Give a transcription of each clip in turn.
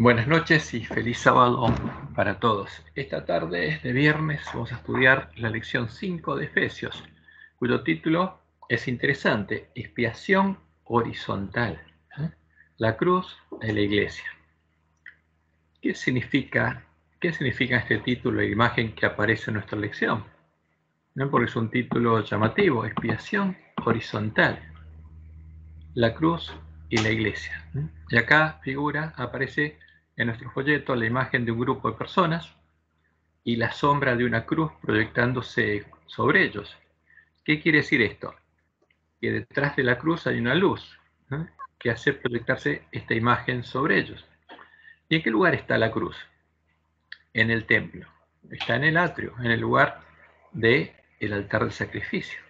Buenas noches y feliz sábado para todos. Esta tarde de viernes vamos a estudiar la lección 5 de Efesios, cuyo título es interesante: Expiación horizontal, la cruz de la iglesia. ¿Qué significa este título e imagen que aparece en nuestra lección? Porque es un título llamativo: Expiación horizontal, la cruz y la iglesia. Y acá aparece en nuestro folleto la imagen de un grupo de personas y la sombra de una cruz proyectándose sobre ellos. ¿Qué quiere decir esto? Que detrás de la cruz hay una luz, ¿no?, que hace proyectarse esta imagen sobre ellos. ¿Y en qué lugar está la cruz? En el templo. Está en el atrio, en el lugar del altar del sacrificio.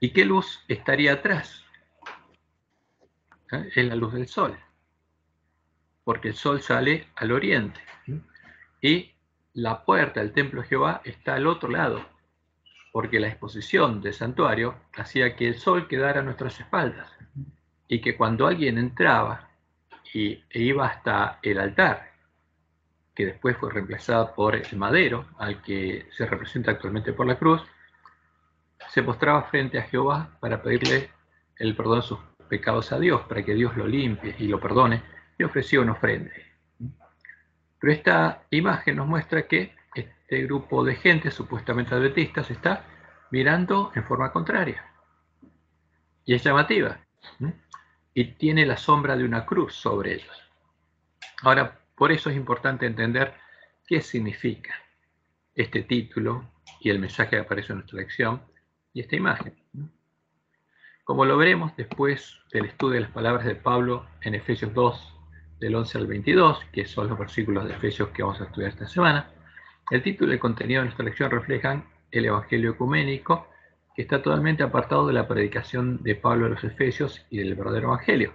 ¿Y qué luz estaría atrás? Es la luz del sol, porque el sol sale al oriente. Y la puerta del templo de Jehová está al otro lado, porque la exposición del santuario hacía que el sol quedara a nuestras espaldas, y que cuando alguien entraba e iba hasta el altar, que después fue reemplazado por el madero, al que se representa actualmente por la cruz, se postraba frente a Jehová para pedirle el perdón de sus pecados a Dios, para que Dios lo limpie y lo perdone, y ofrecía una ofrenda. Pero esta imagen nos muestra que este grupo de gente supuestamente adventistas está mirando en forma contraria. Y es llamativa. Y tiene la sombra de una cruz sobre ellos. Ahora, por eso es importante entender qué significa este título y el mensaje que aparece en nuestra lección y esta imagen. Como lo veremos después del estudio de las palabras de Pablo en Efesios 2, del 11 al 22, que son los versículos de Efesios que vamos a estudiar esta semana, el título y el contenido de nuestra lección reflejan el Evangelio ecuménico, que está totalmente apartado de la predicación de Pablo a los Efesios y del verdadero Evangelio.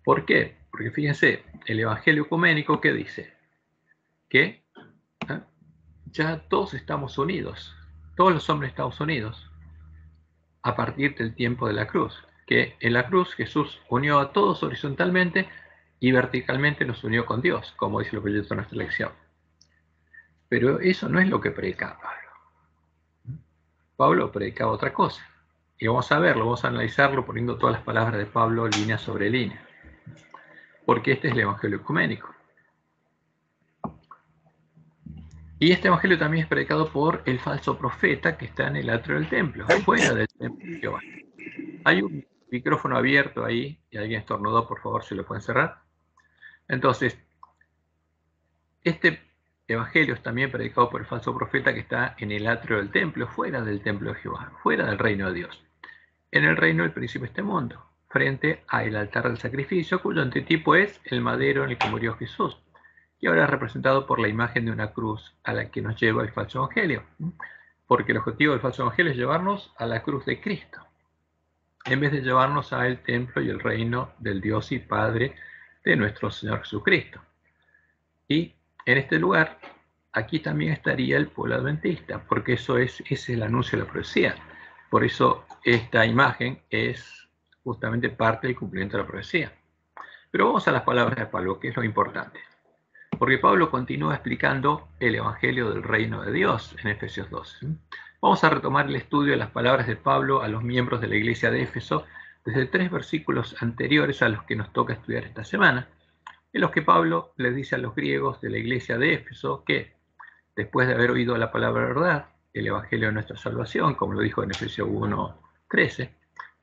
¿Por qué? Porque fíjense, el Evangelio ecuménico, ¿qué dice? Que ya todos estamos unidos, todos los hombres estamos unidos a partir del tiempo de la cruz, que en la cruz Jesús unió a todos horizontalmente y verticalmente nos unió con Dios, como dice el proyecto de nuestra lección. Pero eso no es lo que predicaba Pablo. Pablo predicaba otra cosa. Y vamos a verlo, vamos a analizarlo poniendo todas las palabras de Pablo línea sobre línea. Porque este es el Evangelio ecuménico. Y este Evangelio también es predicado por el falso profeta que está en el atrio del templo, fuera del templo de Jehová. Hay un micrófono abierto ahí, y alguien estornudó, por favor, si lo pueden cerrar. Entonces, este Evangelio es también predicado por el falso profeta que está en el atrio del templo, fuera del templo de Jehová, fuera del reino de Dios, en el reino del príncipe de este mundo, frente al altar del sacrificio, cuyo antitipo es el madero en el que murió Jesús, y ahora es representado por la imagen de una cruz a la que nos lleva el falso evangelio, porque el objetivo del falso evangelio es llevarnos a la cruz de Cristo, en vez de llevarnos al templo y el reino del Dios y Padre de nuestro Señor Jesucristo. Y en este lugar, aquí también estaría el pueblo adventista, porque ese es el anuncio de la profecía. Por eso esta imagen es justamente parte del cumplimiento de la profecía. Pero vamos a las palabras de Pablo, que es lo importante. Porque Pablo continúa explicando el Evangelio del Reino de Dios en Efesios 2. Vamos a retomar el estudio de las palabras de Pablo a los miembros de la iglesia de Éfeso desde 3 versículos anteriores a los que nos toca estudiar esta semana, en los que Pablo les dice a los griegos de la iglesia de Éfeso que, después de haber oído la palabra de verdad, el Evangelio de nuestra salvación, como lo dijo en Efesios 1:13,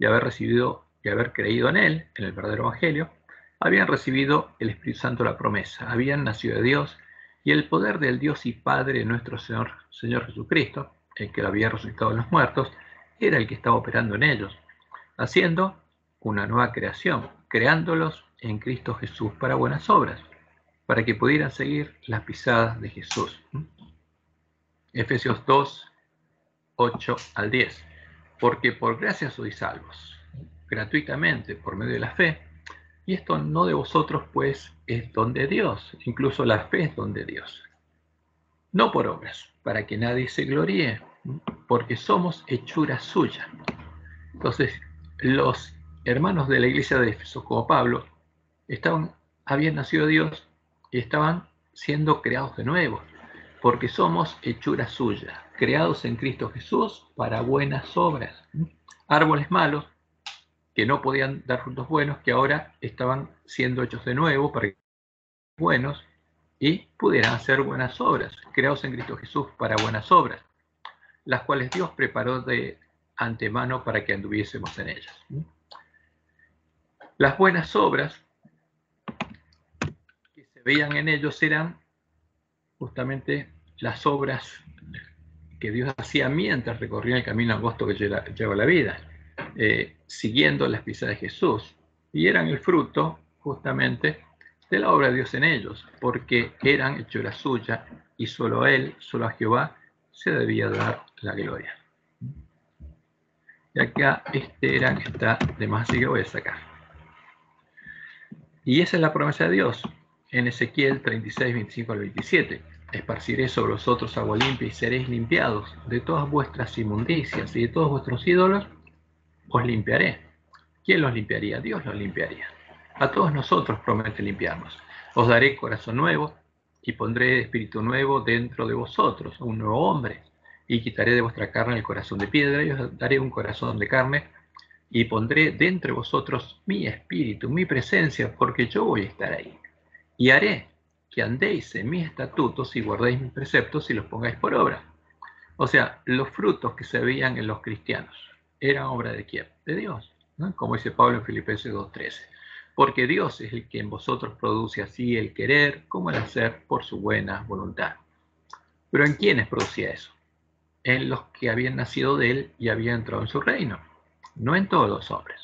y haber creído en él, en el verdadero Evangelio, habían recibido el Espíritu Santo la promesa, habían nacido de Dios, y el poder del Dios y Padre de nuestro Señor Jesucristo, el que lo había resucitado de los muertos, era el que estaba operando en ellos, haciendo una nueva creación, creándolos en Cristo Jesús para buenas obras, para que pudieran seguir las pisadas de Jesús. Efesios 2, 8 al 10. Porque por gracia sois salvos, gratuitamente, por medio de la fe, y esto no de vosotros, pues es don de Dios, incluso la fe es don de Dios. No por obras, para que nadie se gloríe, porque somos hechura suya. Entonces, los hermanos de la iglesia de Éfeso, como Pablo, estaban habían nacido de Dios y estaban siendo creados de nuevo, porque somos hechura suya, creados en Cristo Jesús para buenas obras. Árboles malos que no podían dar frutos buenos, que ahora estaban siendo hechos de nuevo para que fueran buenos y pudieran hacer buenas obras, creados en Cristo Jesús para buenas obras, las cuales Dios preparó de antemano para que anduviésemos en ellas. Las buenas obras que se veían en ellos eran justamente las obras que Dios hacía mientras recorría el camino angosto que lleva la vida, siguiendo las pisadas de Jesús, y eran el fruto justamente de la obra de Dios en ellos, porque eran hechura suya y solo a Él, solo a Jehová, se debía dar la gloria. Y acá era que está de más, así que voy a sacar. Y esa es la promesa de Dios en Ezequiel 36, 25 al 27. Esparciré sobre vosotros agua limpia y seréis limpiados de todas vuestras inmundicias y de todos vuestros ídolos os limpiaré. ¿Quién los limpiaría? Dios los limpiaría. A todos nosotros promete limpiarnos. Os daré corazón nuevo y pondré espíritu nuevo dentro de vosotros, un nuevo hombre, y quitaré de vuestra carne el corazón de piedra y os daré un corazón de carne y pondré dentro de vosotros mi espíritu, mi presencia, porque yo voy a estar ahí. Y haré que andéis en mis estatutos y guardéis mis preceptos y los pongáis por obra. O sea, los frutos que se veían en los cristianos, ¿eran obra de quién? De Dios, ¿no? Como dice Pablo en Filipenses 2:13. Porque Dios es el que en vosotros produce así el querer como el hacer por su buena voluntad. ¿Pero en quiénes producía eso? En los que habían nacido de él y habían entrado en su reino, no en todos los hombres.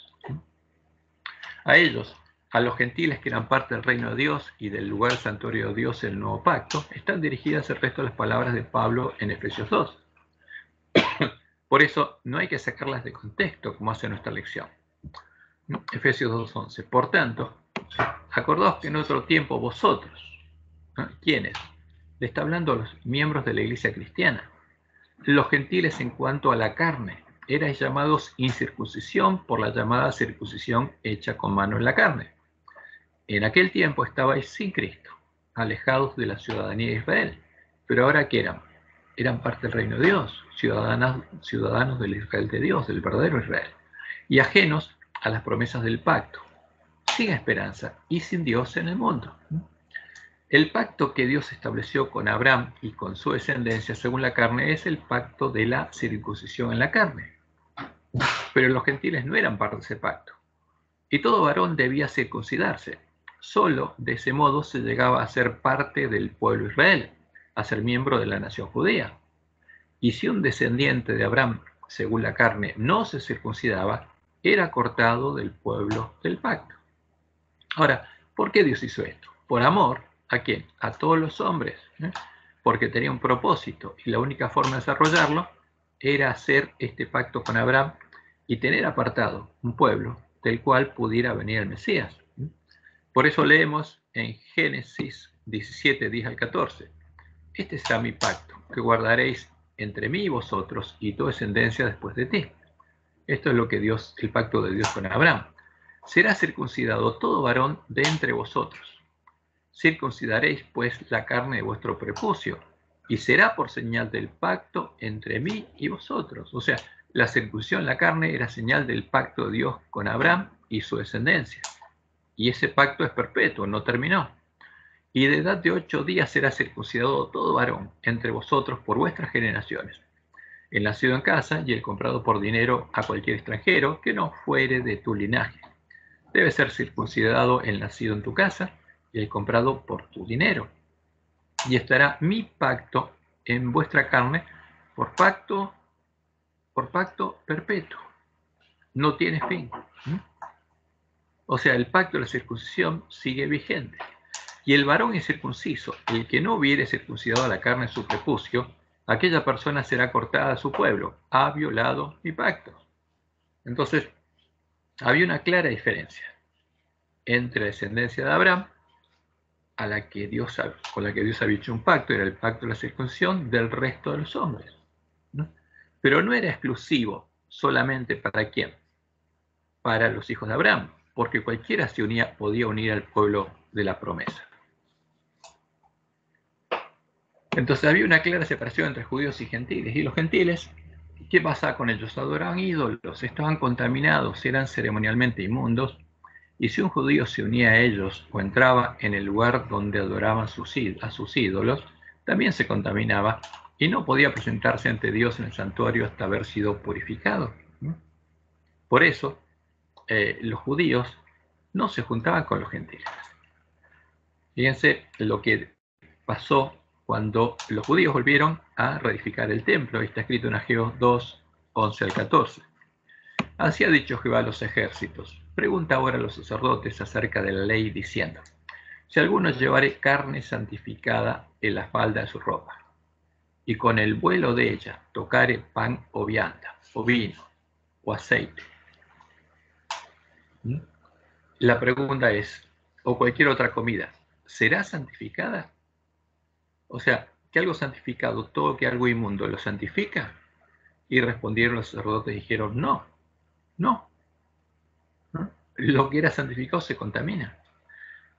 A ellos, a los gentiles que eran parte del reino de Dios y del lugar santuario de Dios en el nuevo pacto, están dirigidas el resto de las palabras de Pablo en Efesios 2. Por eso no hay que sacarlas de contexto como hace nuestra lección. Efesios 2:11. Por tanto, acordaos que en otro tiempo vosotros, ¿no? ¿Quiénes? Le está hablando a los miembros de la iglesia cristiana. Los gentiles en cuanto a la carne, erais llamados incircuncisión por la llamada circuncisión hecha con mano en la carne. En aquel tiempo estabais sin Cristo, alejados de la ciudadanía de Israel. Pero ahora, ¿qué eran? Eran parte del reino de Dios, ciudadanos del Israel de Dios, del verdadero Israel, y ajenos a las promesas del pacto, sin esperanza y sin Dios en el mundo. El pacto que Dios estableció con Abraham y con su descendencia según la carne es el pacto de la circuncisión en la carne. Pero los gentiles no eran parte de ese pacto. Y todo varón debía circuncidarse. Solo de ese modo se llegaba a ser parte del pueblo de Israel, a ser miembro de la nación judía. Y si un descendiente de Abraham, según la carne, no se circuncidaba, era cortado del pueblo del pacto. Ahora, ¿por qué Dios hizo esto? Por amor, ¿a quién? A todos los hombres, porque tenía un propósito y la única forma de desarrollarlo era hacer este pacto con Abraham y tener apartado un pueblo del cual pudiera venir el Mesías. Por eso leemos en Génesis 17, 10 al 14. Este será mi pacto, que guardaréis entre mí y vosotros y tu descendencia después de ti. Esto es lo que Dios, el pacto de Dios con Abraham. Será circuncidado todo varón de entre vosotros. Circuncidaréis pues la carne de vuestro prepucio, y será por señal del pacto entre mí y vosotros. O sea, la circuncisión en la carne era señal del pacto de Dios con Abraham y su descendencia. Y ese pacto es perpetuo, no terminó. Y de edad de 8 días será circuncidado todo varón entre vosotros por vuestras generaciones, el nacido en casa y el comprado por dinero a cualquier extranjero que no fuere de tu linaje. Debe ser circuncidado el nacido en tu casa y el comprado por tu dinero. Y estará mi pacto en vuestra carne por pacto perpetuo. No tiene fin. O sea, el pacto de la circuncisión sigue vigente. Y el varón incircunciso, el que no hubiere circuncidado la carne en su prepucio, aquella persona será cortada de su pueblo, ha violado mi pacto. Entonces, había una clara diferencia entre la descendencia de Abraham, con la que Dios había hecho un pacto, era el pacto de la circuncisión, del resto de los hombres, ¿no? Pero no era exclusivo solamente para quién, para los hijos de Abraham, porque cualquiera podía unir al pueblo de la promesa. Entonces había una clara separación entre judíos y gentiles. Y los gentiles, ¿qué pasaba con ellos? Adoraban ídolos, estaban contaminados, eran ceremonialmente inmundos. Y si un judío se unía a ellos o entraba en el lugar donde adoraban a sus ídolos, también se contaminaba y no podía presentarse ante Dios en el santuario hasta haber sido purificado. Por eso, los judíos no se juntaban con los gentiles. Fíjense lo que pasó cuando los judíos volvieron a reedificar el templo. Está escrito en Ageo 2, 11 al 14. Así ha dicho Jehová a los ejércitos. Pregunta ahora a los sacerdotes acerca de la ley, diciendo: si alguno llevare carne santificada en la falda de su ropa, y con el vuelo de ella tocare pan o vianda, o vino, o aceite. La pregunta es, o cualquier otra comida, ¿será santificada? O sea, que algo santificado, todo que algo inmundo, ¿lo santifica? Y respondieron los sacerdotes y dijeron, no. Lo que era santificado se contamina.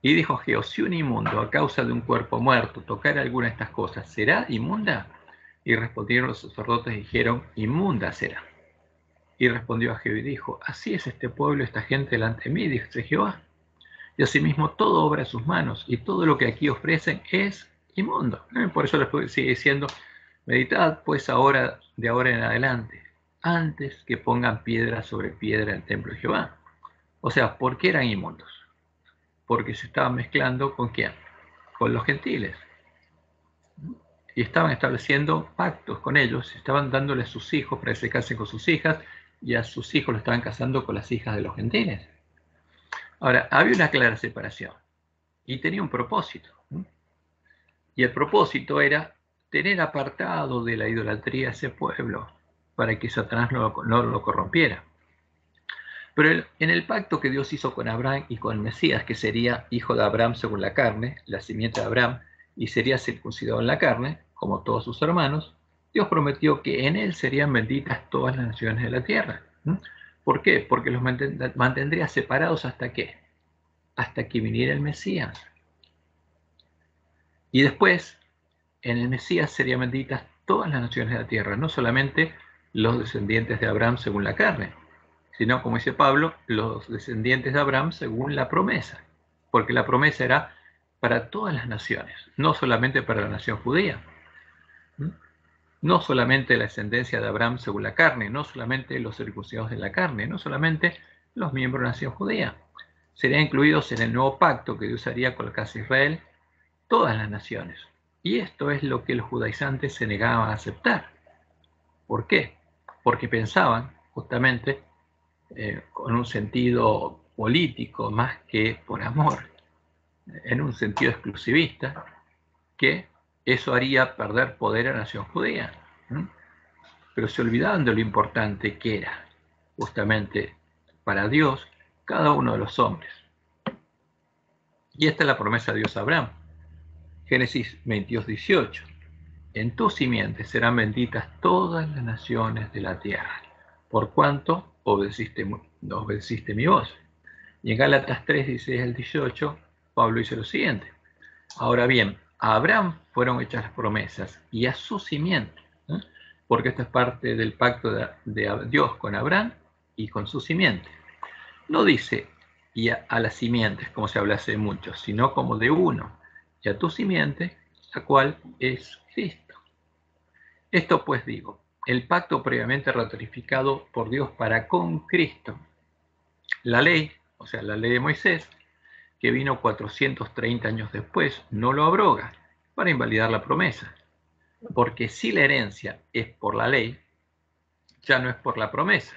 Y dijo Jehová: si un inmundo a causa de un cuerpo muerto tocara alguna de estas cosas, ¿será inmunda? Y respondieron los sacerdotes y dijeron, inmunda será. Y respondió a Jehová y dijo: así es este pueblo, esta gente delante de mí, dice Jehová. Y asimismo todo obra de sus manos, y todo lo que aquí ofrecen es inmundo. Por eso les sigue diciendo: meditad pues ahora, de ahora en adelante, antes que pongan piedra sobre piedra en el templo de Jehová. O sea, ¿por qué eran inmundos? Porque se estaban mezclando ¿con quién? Con los gentiles. Y estaban estableciendo pactos con ellos, estaban dándoles sus hijos para que se casen con sus hijas, y a sus hijos lo estaban casando con las hijas de los gentiles. Ahora, había una clara separación, y tenía un propósito. Y el propósito era tener apartado de la idolatría a ese pueblo, para que Satanás no lo corrompiera. Pero en el pacto que Dios hizo con Abraham y con el Mesías, que sería hijo de Abraham según la carne, la simiente de Abraham, y sería circuncidado en la carne, como todos sus hermanos, Dios prometió que en él serían benditas todas las naciones de la tierra. ¿Por qué? Porque los mantendría separados ¿hasta qué? Hasta que viniera el Mesías. Y después, en el Mesías serían benditas todas las naciones de la tierra, no solamente los descendientes de Abraham según la carne, sino, como dice Pablo, los descendientes de Abraham según la promesa, porque la promesa era para todas las naciones, no solamente para la nación judía, no solamente la descendencia de Abraham según la carne, no solamente los circuncidados de la carne, no solamente los miembros de la nación judía, serían incluidos en el nuevo pacto que Dios haría con la casa de Israel, todas las naciones. Y esto es lo que los judaizantes se negaban a aceptar. ¿Por qué? Porque pensaban justamente con un sentido político más que por amor, en un sentido exclusivista, que eso haría perder poder a la nación judía. Pero se olvidaban de lo importante que era justamente para Dios cada uno de los hombres. Y esta es la promesa de Dios a Abraham. Génesis 22, 18. En tu simiente serán benditas todas las naciones de la tierra, por cuanto obedeciste mi voz. Y en Gálatas 3, 16 al 18, Pablo dice lo siguiente: ahora bien, a Abraham fueron hechas las promesas y a su simiente, porque esta es parte del pacto de Dios con Abraham y con su simiente. No dice y a las simientes, como se habla hace mucho, sino como de uno, y a tu simiente, la cual es Cristo. Esto pues digo, el pacto previamente ratificado por Dios para con Cristo, la ley, o sea, la ley de Moisés, que vino 430 años después, no lo abroga para invalidar la promesa. Porque si la herencia es por la ley, ya no es por la promesa.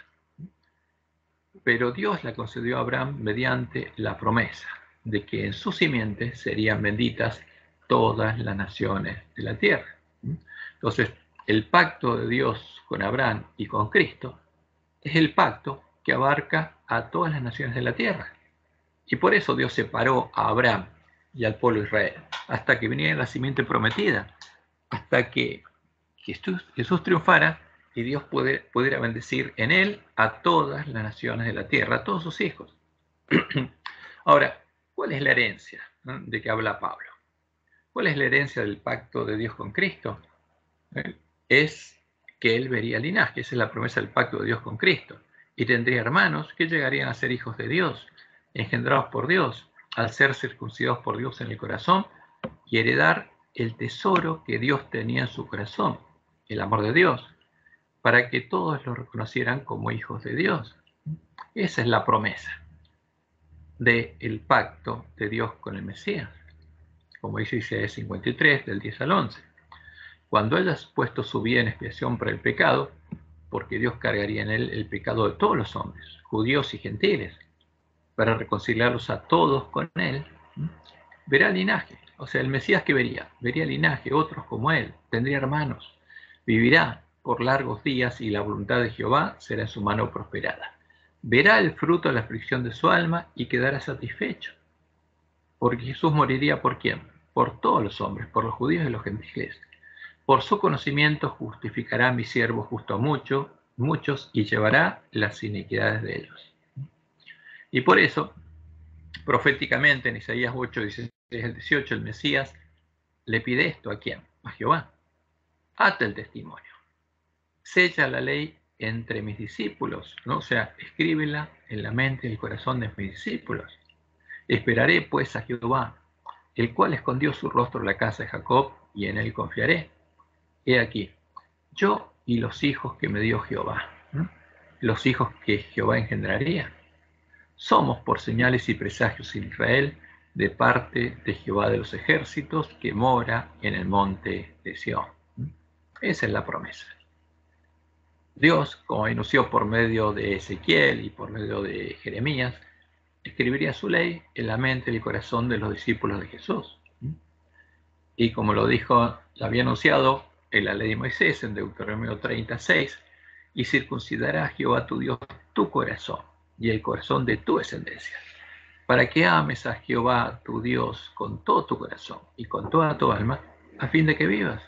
Pero Dios la concedió a Abraham mediante la promesa de que en su simiente serían benditas todas las naciones de la tierra. Entonces, el pacto de Dios con Abraham y con Cristo es el pacto que abarca a todas las naciones de la tierra. Y por eso Dios separó a Abraham y al pueblo de Israel, hasta que viniera la simiente prometida, hasta que Jesús triunfara y Dios pudiera bendecir en él a todas las naciones de la tierra, a todos sus hijos. Ahora, ¿cuál es la herencia? ¿no?, de que habla Pablo. ¿Cuál es la herencia del pacto de Dios con Cristo? Es que él vería linaje. Esa es la promesa del pacto de Dios con Cristo. Y tendría hermanos que llegarían a ser hijos de Dios, engendrados por Dios, al ser circuncidados por Dios en el corazón y heredar el tesoro que Dios tenía en su corazón, el amor de Dios, para que todos lo reconocieran como hijos de Dios. Esa es la promesa del pacto de Dios con el Mesías, como dice Isaías 53, del 10 al 11. Cuando hayas puesto su vida en expiación por el pecado, porque Dios cargaría en él el pecado de todos los hombres, judíos y gentiles, para reconciliarlos a todos con él, verá linaje. O sea, el Mesías que vería linaje, otros como él, tendría hermanos, vivirá por largos días y la voluntad de Jehová será en su mano prosperada. Verá el fruto de la aflicción de su alma y quedará satisfecho. Porque Jesús moriría ¿por quién? Por todos los hombres, por los judíos y los gentiles. Por su conocimiento justificará a mi siervo justo a muchos y llevará las iniquidades de ellos. Y por eso, proféticamente en Isaías 8, 16 al 18, el Mesías le pide esto ¿a quién? A Jehová. Ata el testimonio. Sella la ley entre mis discípulos, ¿no? O sea, escríbela en la mente y el corazón de mis discípulos. Esperaré pues a Jehová, el cual escondió su rostro en la casa de Jacob, y en él confiaré. He aquí, yo y los hijos que me dio Jehová, ¿no?, los hijos que Jehová engendraría, somos por señales y presagios en Israel, de parte de Jehová de los ejércitos, que mora en el monte de Sión. Esa es la promesa. Dios, como anunció por medio de Ezequiel y por medio de Jeremías, escribiría su ley en la mente y el corazón de los discípulos de Jesús. Y como lo había anunciado en la ley de Moisés, en Deuteronomio 36, y circuncidará a Jehová tu Dios tu corazón y el corazón de tu descendencia, para que ames a Jehová tu Dios con todo tu corazón y con toda tu alma, a fin de que vivas.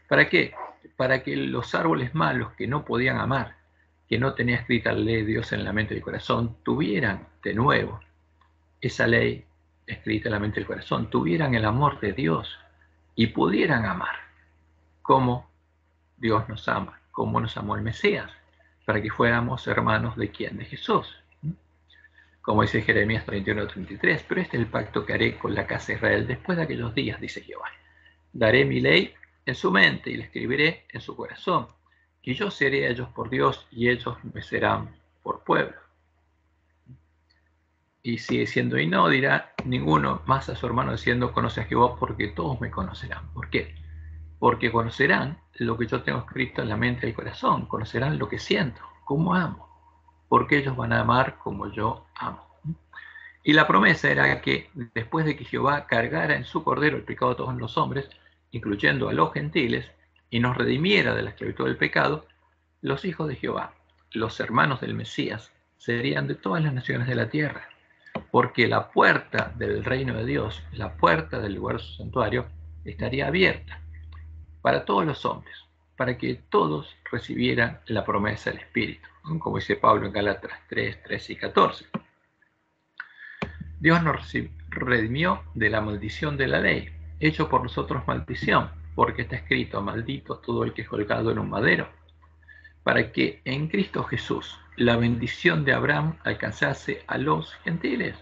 ¿Para qué? Para que los árboles malos que no podían amar, que no tenía escrita la ley de Dios en la mente y el corazón, tuvieran de nuevo esa ley escrita en la mente y el corazón, tuvieran el amor de Dios y pudieran amar como Dios nos ama, como nos amó el Mesías, para que fuéramos hermanos de quién, de Jesús. Como dice Jeremías 31:33, pero este es el pacto que haré con la casa de Israel después de aquellos días, dice Jehová. Daré mi ley en su mente y la escribiré en su corazón, y yo seré a ellos por Dios y ellos me serán por pueblo. Y sigue diciendo, y no dirá ninguno más a su hermano diciendo, conoce a Jehová, porque todos me conocerán. ¿Por qué? Porque conocerán lo que yo tengo escrito en la mente y el corazón, conocerán lo que siento, cómo amo, porque ellos van a amar como yo amo. Y la promesa era que después de que Jehová cargara en su cordero el pecado de todos los hombres, incluyendo a los gentiles, y nos redimiera de la esclavitud del pecado, los hijos de Jehová, los hermanos del Mesías, serían de todas las naciones de la tierra, porque la puerta del reino de Dios, la puerta del lugar de su santuario, estaría abierta para todos los hombres, para que todos recibieran la promesa del Espíritu, como dice Pablo en Gálatas 3, 13 y 14. Dios nos redimió de la maldición de la ley, hecho por nosotros maldición, porque está escrito, maldito todo el que es colgado en un madero, para que en Cristo Jesús la bendición de Abraham alcanzase a los gentiles.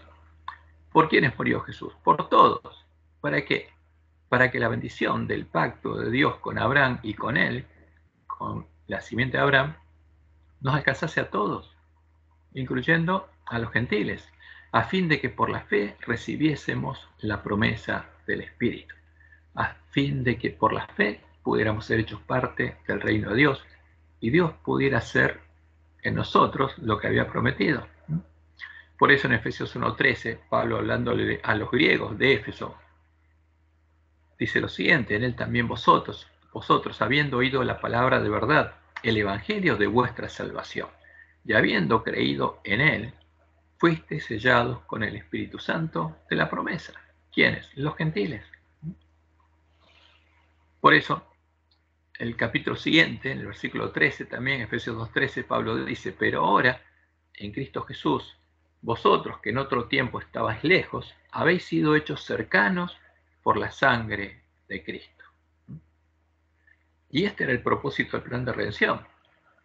¿Por quiénes murió Jesús? Por todos. ¿Para qué? Para que la bendición del pacto de Dios con Abraham y con él, con la simiente de Abraham, nos alcanzase a todos, incluyendo a los gentiles, a fin de que por la fe recibiésemos la promesa del Espíritu, a fin de que por la fe pudiéramos ser hechos parte del reino de Dios y Dios pudiera hacer en nosotros lo que había prometido. Por eso en Efesios 1:13, Pablo hablándole a los griegos de Éfeso, dice lo siguiente, en él también vosotros habiendo oído la palabra de verdad, el evangelio de vuestra salvación, y habiendo creído en él, fuisteis sellados con el Espíritu Santo de la promesa. ¿Quiénes? Los gentiles. Por eso, el capítulo siguiente, en el versículo 13 también, Efesios 2:13, Pablo dice, pero ahora, en Cristo Jesús, Vosotros, que en otro tiempo estabais lejos, habéis sido hechos cercanos por la sangre de Cristo. Y este era el propósito del plan de redención,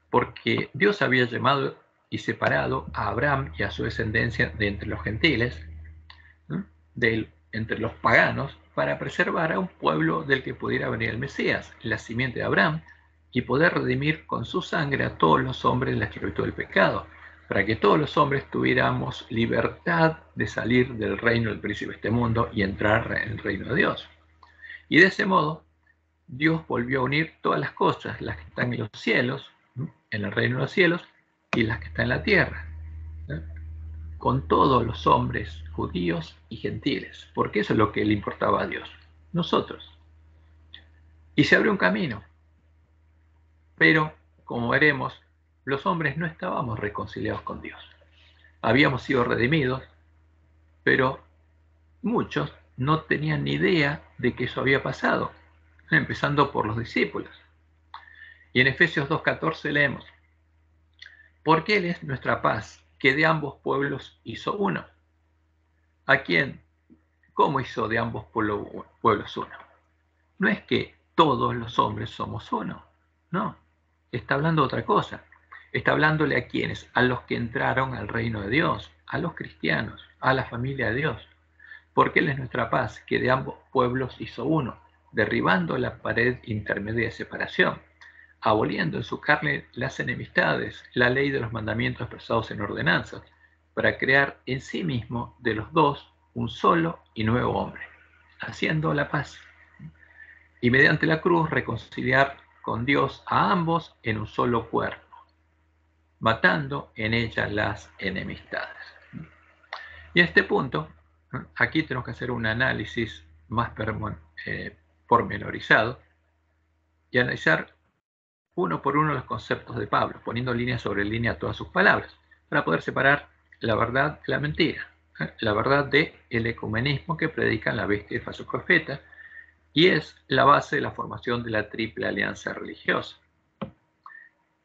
porque Dios había llamado y separado a Abraham y a su descendencia de entre los gentiles, entre los paganos, para preservar a un pueblo del que pudiera venir el Mesías, la simiente de Abraham, y poder redimir con su sangre a todos los hombres de la esclavitud del pecado, para que todos los hombres tuviéramos libertad de salir del reino del príncipe de este mundo y entrar en el reino de Dios. Y de ese modo, Dios volvió a unir todas las cosas, las que están en los cielos, en el reino de los cielos, y las que están en la tierra, con todos los hombres judíos y gentiles, porque eso es lo que le importaba a Dios, nosotros. Y se abrió un camino, pero, como veremos, los hombres no estábamos reconciliados con Dios. Habíamos sido redimidos, pero muchos no tenían ni idea de que eso había pasado, empezando por los discípulos. Y en Efesios 2:14 leemos: porque Él es nuestra paz, que de ambos pueblos hizo uno. ¿A quién? ¿Cómo hizo de ambos pueblos uno? No es que todos los hombres somos uno, no. Está hablando de otra cosa. Está hablándole a quienes, a los que entraron al reino de Dios, a los cristianos, a la familia de Dios. Porque Él es nuestra paz, que de ambos pueblos hizo uno, derribando la pared intermedia de separación, aboliendo en su carne las enemistades, la ley de los mandamientos expresados en ordenanzas, para crear en sí mismo de los dos un solo y nuevo hombre, haciendo la paz. Y mediante la cruz reconciliar con Dios a ambos en un solo cuerpo, matando en ella las enemistades. Y a este punto, aquí tenemos que hacer un análisis más pormenorizado y analizar uno por uno los conceptos de Pablo, poniendo línea sobre línea todas sus palabras, para poder separar la verdad de la mentira, la verdad del ecumenismo que predican la bestia y el falso profeta, y es la base de la formación de la triple alianza religiosa,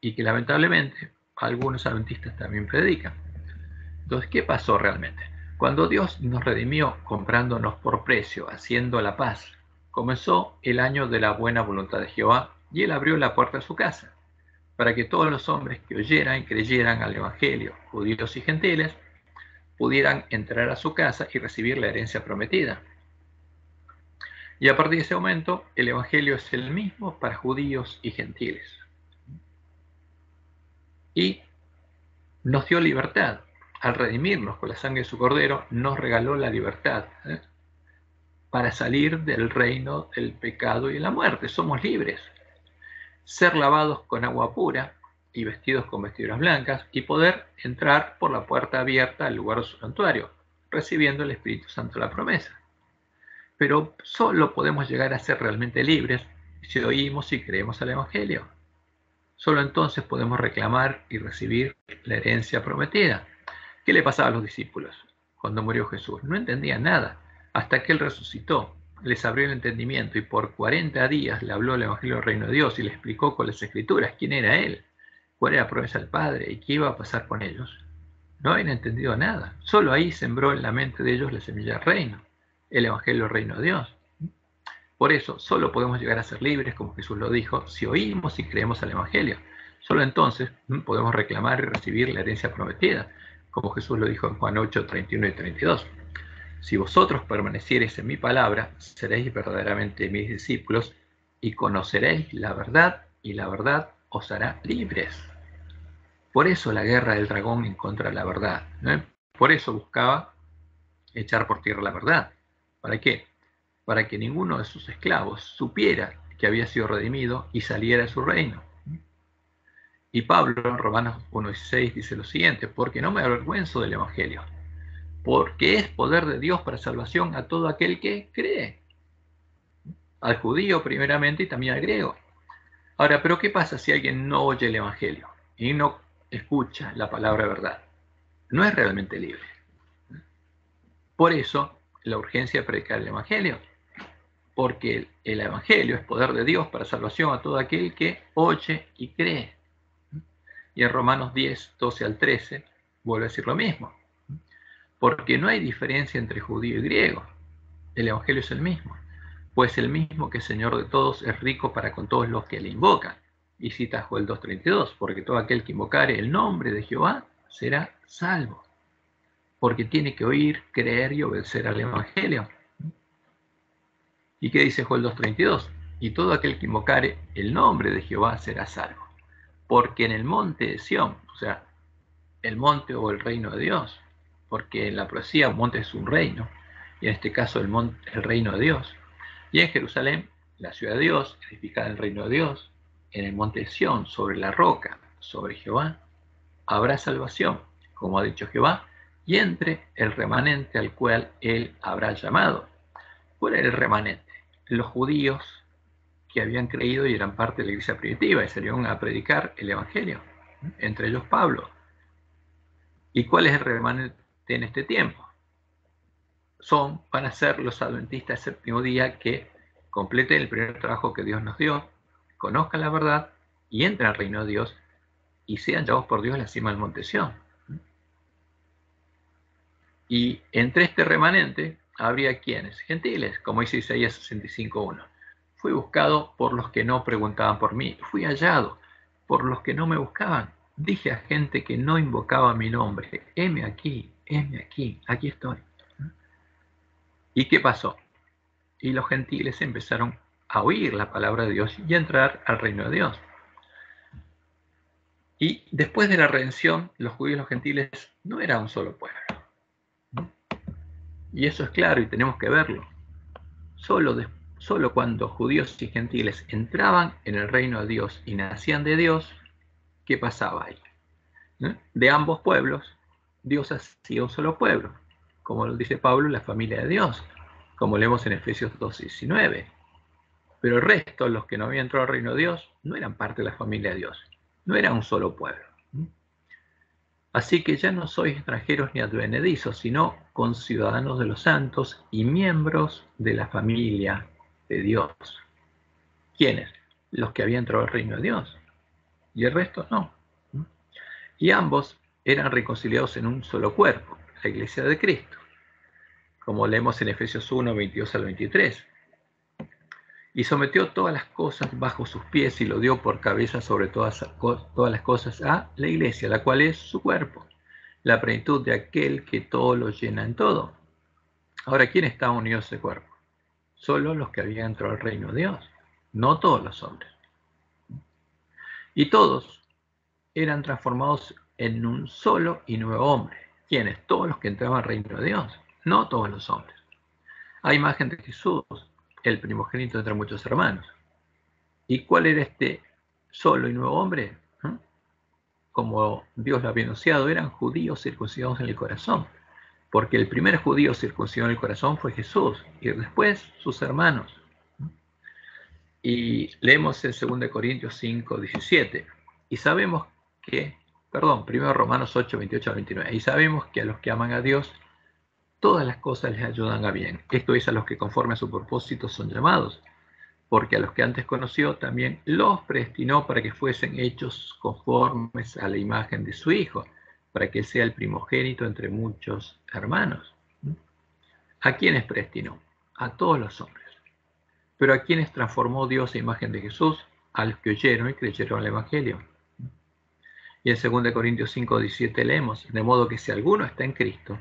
y que lamentablemente algunos adventistas también predican. Entonces, ¿qué pasó realmente? Cuando Dios nos redimió comprándonos por precio, haciendo la paz, comenzó el año de la buena voluntad de Jehová, y Él abrió la puerta de su casa, para que todos los hombres que oyeran y creyeran al Evangelio, judíos y gentiles, pudieran entrar a su casa y recibir la herencia prometida. Y a partir de ese momento, el Evangelio es el mismo para judíos y gentiles. Y nos dio libertad. Al redimirnos con la sangre de su Cordero, nos regaló la libertad para salir del reino del pecado y de la muerte. Somos libres. Ser lavados con agua pura y vestidos con vestiduras blancas, y poder entrar por la puerta abierta al lugar de su santuario, recibiendo el Espíritu Santo la promesa. Pero solo podemos llegar a ser realmente libres si oímos y creemos al Evangelio. Solo entonces podemos reclamar y recibir la herencia prometida. ¿Qué le pasaba a los discípulos cuando murió Jesús? No entendían nada, hasta que Él resucitó, les abrió el entendimiento y por 40 días le habló el Evangelio del Reino de Dios y le explicó con las Escrituras quién era Él, cuál era la promesa del Padre y qué iba a pasar con ellos. No habían entendido nada, solo ahí sembró en la mente de ellos la semilla del reino, el Evangelio del Reino de Dios. Por eso, solo podemos llegar a ser libres, como Jesús lo dijo, si oímos y creemos al Evangelio. Solo entonces podemos reclamar y recibir la herencia prometida, como Jesús lo dijo en Juan 8, 31 y 32. Si vosotros permaneciereis en mi palabra, seréis verdaderamente mis discípulos y conoceréis la verdad, y la verdad os hará libres. Por eso la guerra del dragón en contra de la verdad, ¿no? Por eso buscaba echar por tierra la verdad. ¿Para qué? Para que ninguno de sus esclavos supiera que había sido redimido y saliera de su reino. Y Pablo en Romanos 1:6 dice lo siguiente: porque no me avergüenzo del Evangelio, porque es poder de Dios para salvación a todo aquel que cree, al judío primeramente y también al griego. Ahora, ¿pero qué pasa si alguien no oye el Evangelio y no escucha la palabra de verdad? No es realmente libre. Por eso, la urgencia de predicar el Evangelio, porque el Evangelio es poder de Dios para salvación a todo aquel que oye y cree. Y en Romanos 10, 12 al 13, vuelve a decir lo mismo. porque no hay diferencia entre judío y griego. El Evangelio es el mismo, pues el mismo que Señor de todos es rico para con todos los que le invocan. Y cita Joel 2:32, porque todo aquel que invocare el nombre de Jehová será salvo, porque tiene que oír, creer y obedecer al Evangelio. ¿Y qué dice Joel 2:32? Y todo aquel que invocare el nombre de Jehová será salvo, porque en el monte de Sión, o sea, el monte o el reino de Dios, porque en la profecía un monte es un reino, y en este caso el reino de Dios. Y en Jerusalén, la ciudad de Dios, edificada en el reino de Dios, en el monte de Sión, sobre la roca, sobre Jehová, habrá salvación, como ha dicho Jehová, y entre el remanente al cual él habrá llamado. ¿Cuál era el remanente? Los judíos que habían creído y eran parte de la iglesia primitiva y salieron a predicar el evangelio, entre ellos Pablo. ¿Y cuál es el remanente en este tiempo? Van a ser los adventistas del séptimo día que completen el primer trabajo que Dios nos dio, conozcan la verdad y entren al reino de Dios y sean llevados por Dios a la cima del monte Sión. Y entre este remanente habría quienes, gentiles, como dice Isaías 65:1. Fui buscado por los que no preguntaban por mí, fui hallado por los que no me buscaban. Dije a gente que no invocaba mi nombre, heme aquí, aquí estoy. ¿Y qué pasó? Y los gentiles empezaron a oír la palabra de Dios y a entrar al reino de Dios. Y después de la redención, los judíos y los gentiles no eran un solo pueblo. Y eso es claro y tenemos que verlo. Solo cuando judíos y gentiles entraban en el reino de Dios y nacían de Dios, ¿qué pasaba ahí? De ambos pueblos, Dios hacía un solo pueblo, como lo dice Pablo, la familia de Dios, como leemos en Efesios 2:19. Pero el resto, los que no habían entrado al reino de Dios, no eran parte de la familia de Dios, no eran un solo pueblo. Así que ya no sois extranjeros ni advenedizos, sino conciudadanos de los santos y miembros de la familia de Dios. ¿Quiénes? Los que habían entrado al reino de Dios. Y el resto no. Y ambos eran reconciliados en un solo cuerpo, la iglesia de Cristo, como leemos en Efesios 1:22-23. Y sometió todas las cosas bajo sus pies y lo dio por cabeza sobre todas las cosas a la iglesia, la cual es su cuerpo, la plenitud de aquel que todo lo llena en todo. Ahora, ¿quién está unido a ese cuerpo? Solo los que habían entrado al reino de Dios, no todos los hombres. Y todos eran transformados en un solo y nuevo hombre. ¿Quiénes? Todos los que entraban al reino de Dios, no todos los hombres. A imagen de Jesús, el primogénito entre muchos hermanos. ¿Y cuál era este solo y nuevo hombre? Como Dios lo había anunciado, eran judíos circuncidados en el corazón, porque el primer judío circuncidado en el corazón fue Jesús, y después sus hermanos. Y leemos en 2 Corintios 5:17, y sabemos que, primero Romanos 8:28-29, y sabemos que a los que aman a Dios, todas las cosas les ayudan a bien. Esto es, a los que conforme a su propósito son llamados, porque a los que antes conoció también los predestinó para que fuesen hechos conformes a la imagen de su Hijo, para que sea el primogénito entre muchos hermanos. ¿A quiénes predestinó? A todos los hombres. Pero ¿a quiénes transformó Dios a imagen de Jesús? A los que oyeron y creyeron al Evangelio. Y en 2 Corintios 5:17 leemos, de modo que si alguno está en Cristo,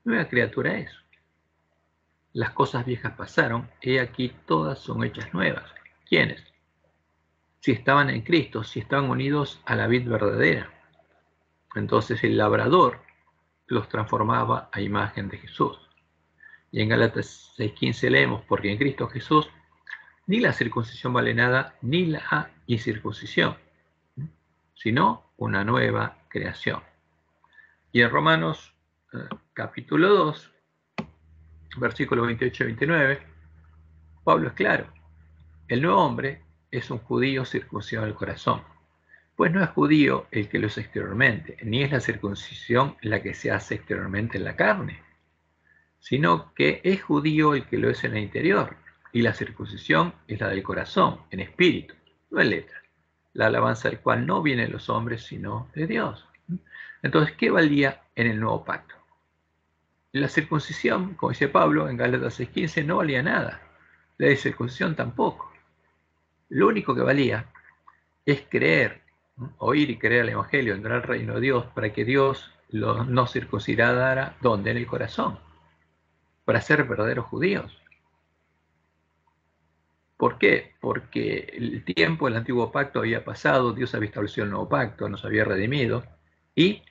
nueva criatura es. Las cosas viejas pasaron, he aquí todas son hechas nuevas. ¿Quiénes? Si estaban en Cristo, si estaban unidos a la vid verdadera. Entonces el labrador los transformaba a imagen de Jesús. Y en Gálatas 6:15 leemos, porque en Cristo Jesús ni la circuncisión vale nada, ni la incircuncisión, sino una nueva creación. Y en Romanos capítulo 2, versículos 28 y 29, Pablo es claro. El nuevo hombre es un judío circuncidado en el corazón, pues no es judío el que lo es exteriormente, ni es la circuncisión la que se hace exteriormente en la carne, sino que es judío el que lo es en el interior, y la circuncisión es la del corazón, en espíritu, no en letra, la alabanza del cual no viene de los hombres, sino de Dios. Entonces, ¿qué valía en el nuevo pacto? La circuncisión, como dice Pablo en Gálatas 6:15, no valía nada. La circuncisión tampoco. Lo único que valía es creer, oír y creer el Evangelio, entrar al reino de Dios, para que Dios nos circuncidara, ¿dónde? En el corazón, para ser verdaderos judíos. ¿Por qué? Porque el tiempo del antiguo pacto había pasado, Dios había establecido el nuevo pacto, nos había redimido, y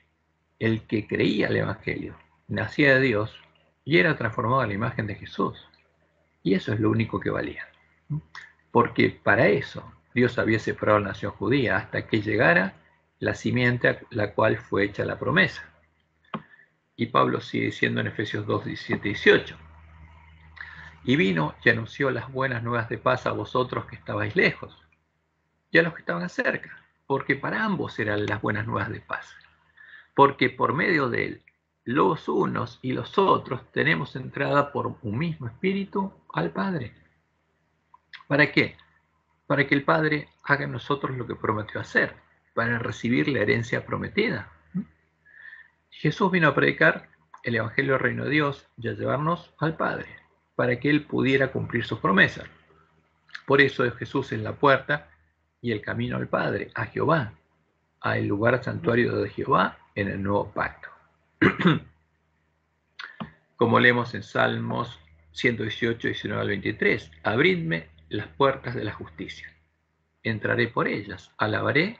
el que creía el Evangelio nacía de Dios y era transformado a la imagen de Jesús. Y eso es lo único que valía. Porque para eso Dios había separado a la nación judía hasta que llegara la simiente a la cual fue hecha la promesa. Y Pablo sigue diciendo en Efesios 2, 17 y 18. Y vino y anunció las buenas nuevas de paz a vosotros que estabais lejos y a los que estaban cerca, porque para ambos eran las buenas nuevas de paz. Porque por medio de él, los unos y los otros tenemos entrada por un mismo espíritu al Padre. ¿Para qué? Para que el Padre haga en nosotros lo que prometió hacer, para recibir la herencia prometida. Jesús vino a predicar el Evangelio del Reino de Dios y a llevarnos al Padre, para que Él pudiera cumplir sus promesas. Por eso Jesús es la puerta y el camino al Padre, a Jehová, al lugar santuario de Jehová en el nuevo pacto. Como leemos en Salmos 118, 19 al 23, abridme las puertas de la justicia. Entraré por ellas, alabaré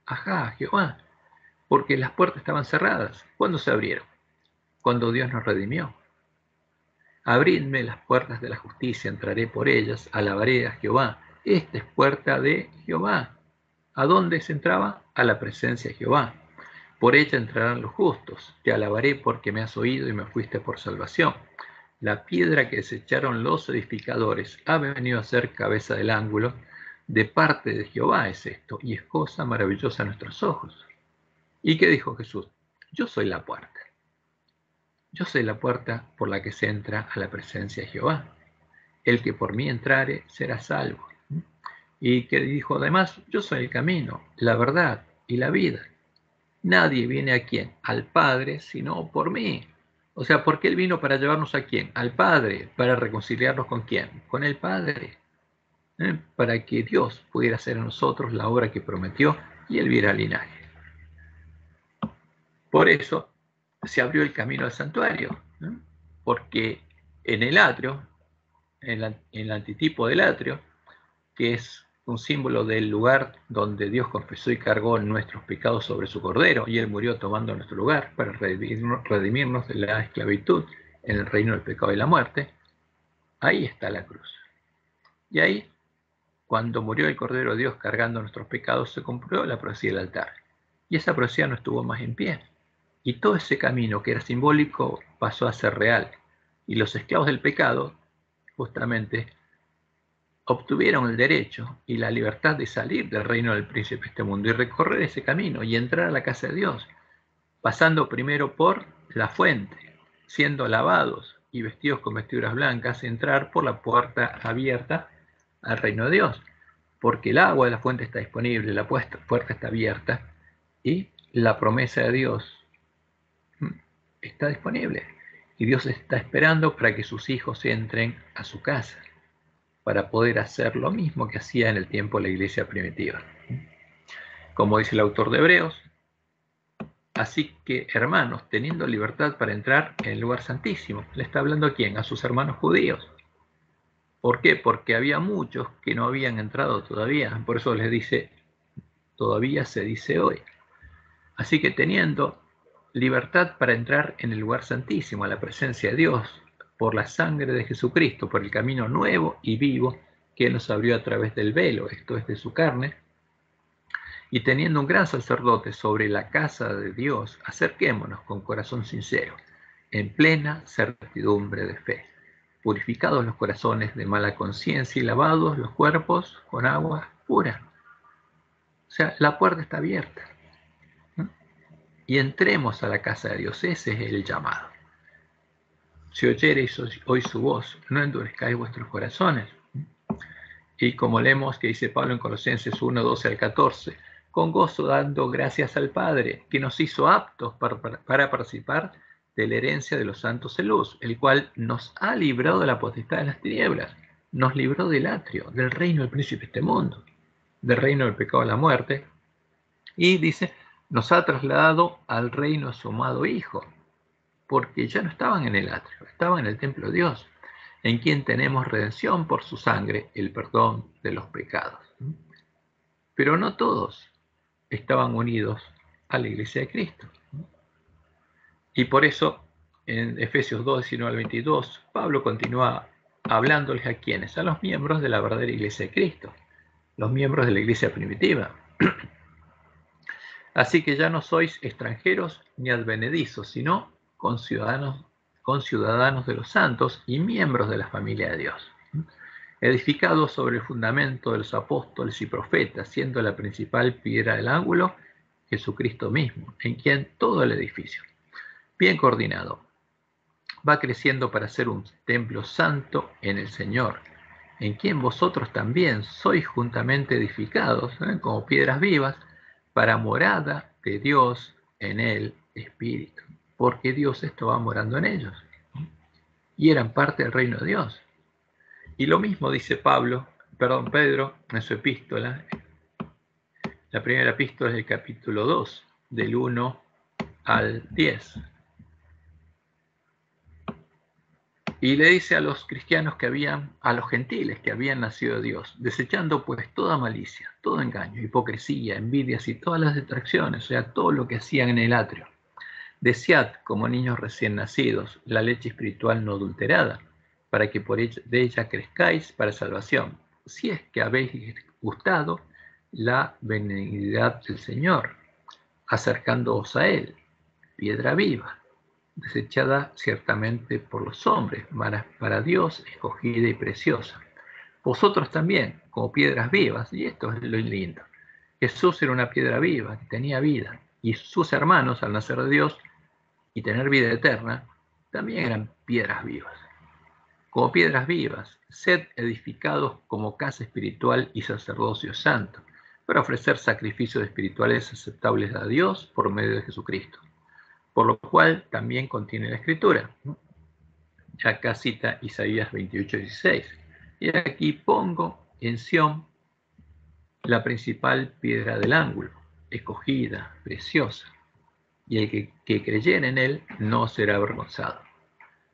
a Jehová, porque las puertas estaban cerradas. ¿Cuándo se abrieron? Cuando Dios nos redimió. Abridme las puertas de la justicia, entraré por ellas, alabaré a Jehová. Esta es puerta de Jehová. ¿A dónde se entraba? A la presencia de Jehová. Por ella entrarán los justos. Te alabaré porque me has oído y me fuiste por salvación. La piedra que desecharon los edificadores ha venido a ser cabeza del ángulo. De parte de Jehová es esto, y es cosa maravillosa a nuestros ojos. ¿Y qué dijo Jesús? Yo soy la puerta. Yo soy la puerta por la que se entra a la presencia de Jehová. El que por mí entrare será salvo. Y que dijo además, yo soy el camino, la verdad y la vida. Nadie viene a quién, al Padre, sino por mí. O sea, porque Él vino para llevarnos a quién, al Padre, para reconciliarnos con quién, con el Padre, para que Dios pudiera hacer en nosotros la obra que prometió y Él viera el linaje. Por eso se abrió el camino al santuario, porque en el atrio, en el antitipo del atrio, que es un símbolo del lugar donde Dios confesó y cargó nuestros pecados sobre su cordero, y Él murió tomando nuestro lugar para redimirnos de la esclavitud en el reino del pecado y la muerte, ahí está la cruz. Y ahí, cuando murió el Cordero de Dios cargando nuestros pecados, se cumplió la profecía del altar. Y esa profecía no estuvo más en pie. Y todo ese camino que era simbólico pasó a ser real. Y los esclavos del pecado, justamente, obtuvieron el derecho y la libertad de salir del reino del príncipe de este mundo y recorrer ese camino y entrar a la casa de Dios, pasando primero por la fuente, siendo lavados y vestidos con vestiduras blancas, entrar por la puerta abierta al reino de Dios, porque el agua de la fuente está disponible, la puerta está abierta y la promesa de Dios está disponible. Y Dios está esperando para que sus hijos entren a su casa, para poder hacer lo mismo que hacía en el tiempo de la iglesia primitiva. Como dice el autor de Hebreos, así que, hermanos, teniendo libertad para entrar en el lugar santísimo, ¿le está hablando a quién? A sus hermanos judíos. ¿Por qué? Porque había muchos que no habían entrado todavía. Por eso les dice, todavía se dice hoy. Así que teniendo libertad para entrar en el lugar santísimo, a la presencia de Dios, por la sangre de Jesucristo, por el camino nuevo y vivo que Él nos abrió a través del velo, esto es de su carne, y teniendo un gran sacerdote sobre la casa de Dios, acerquémonos con corazón sincero, en plena certidumbre de fe, purificados los corazones de mala conciencia y lavados los cuerpos con agua pura. O sea, la puerta está abierta. Y entremos a la casa de Dios, ese es el llamado. Si oyereis hoy su voz, no endurezcáis vuestros corazones. Y como leemos que dice Pablo en Colosenses 1, 12 al 14, con gozo dando gracias al Padre, que nos hizo aptos para participar de la herencia de los santos en luz, el cual nos ha librado de la potestad de las tinieblas, nos libró del atrio, del reino del príncipe de este mundo, del reino del pecado de la muerte, y dice, nos ha trasladado al reino de su amado Hijo, porque ya no estaban en el atrio, estaban en el templo de Dios, en quien tenemos redención por su sangre, el perdón de los pecados. Pero no todos estaban unidos a la iglesia de Cristo. Y por eso, en Efesios 2, 19 al 22, Pablo continúa hablándoles a quienes, a los miembros de la verdadera iglesia de Cristo, los miembros de la iglesia primitiva. Así que ya no sois extranjeros ni advenedizos, sino conciudadanos de los santos y miembros de la familia de Dios, edificados sobre el fundamento de los apóstoles y profetas, siendo la principal piedra del ángulo Jesucristo mismo, en quien todo el edificio, bien coordinado, va creciendo para ser un templo santo en el Señor, en quien vosotros también sois juntamente edificados, como piedras vivas, para morada de Dios en el Espíritu, porque Dios estaba morando en ellos y eran parte del reino de Dios. Y lo mismo dice Pedro en su epístola, la primera epístola del capítulo 2, del 1 al 10. Y le dice a los cristianos a los gentiles que habían nacido de Dios, desechando pues toda malicia, todo engaño, hipocresía, envidias y todas las detracciones, o sea, todo lo que hacían en el atrio. Desead, como niños recién nacidos, la leche espiritual no adulterada, para que de ella crezcáis para salvación, si es que habéis gustado la benignidad del Señor, acercándoos a Él, piedra viva, desechada ciertamente por los hombres, para Dios escogida y preciosa. Vosotros también, como piedras vivas, y esto es lo lindo, Jesús era una piedra viva, que tenía vida, y sus hermanos, al nacer de Dios y tener vida eterna, también eran piedras vivas. Como piedras vivas, sed edificados como casa espiritual y sacerdocio santo, para ofrecer sacrificios espirituales aceptables a Dios por medio de Jesucristo. Por lo cual también contiene la Escritura. Acá cita Isaías 28:16. Y aquí pongo en Sión la principal piedra del ángulo, escogida, preciosa, y el que creyere en él no será avergonzado.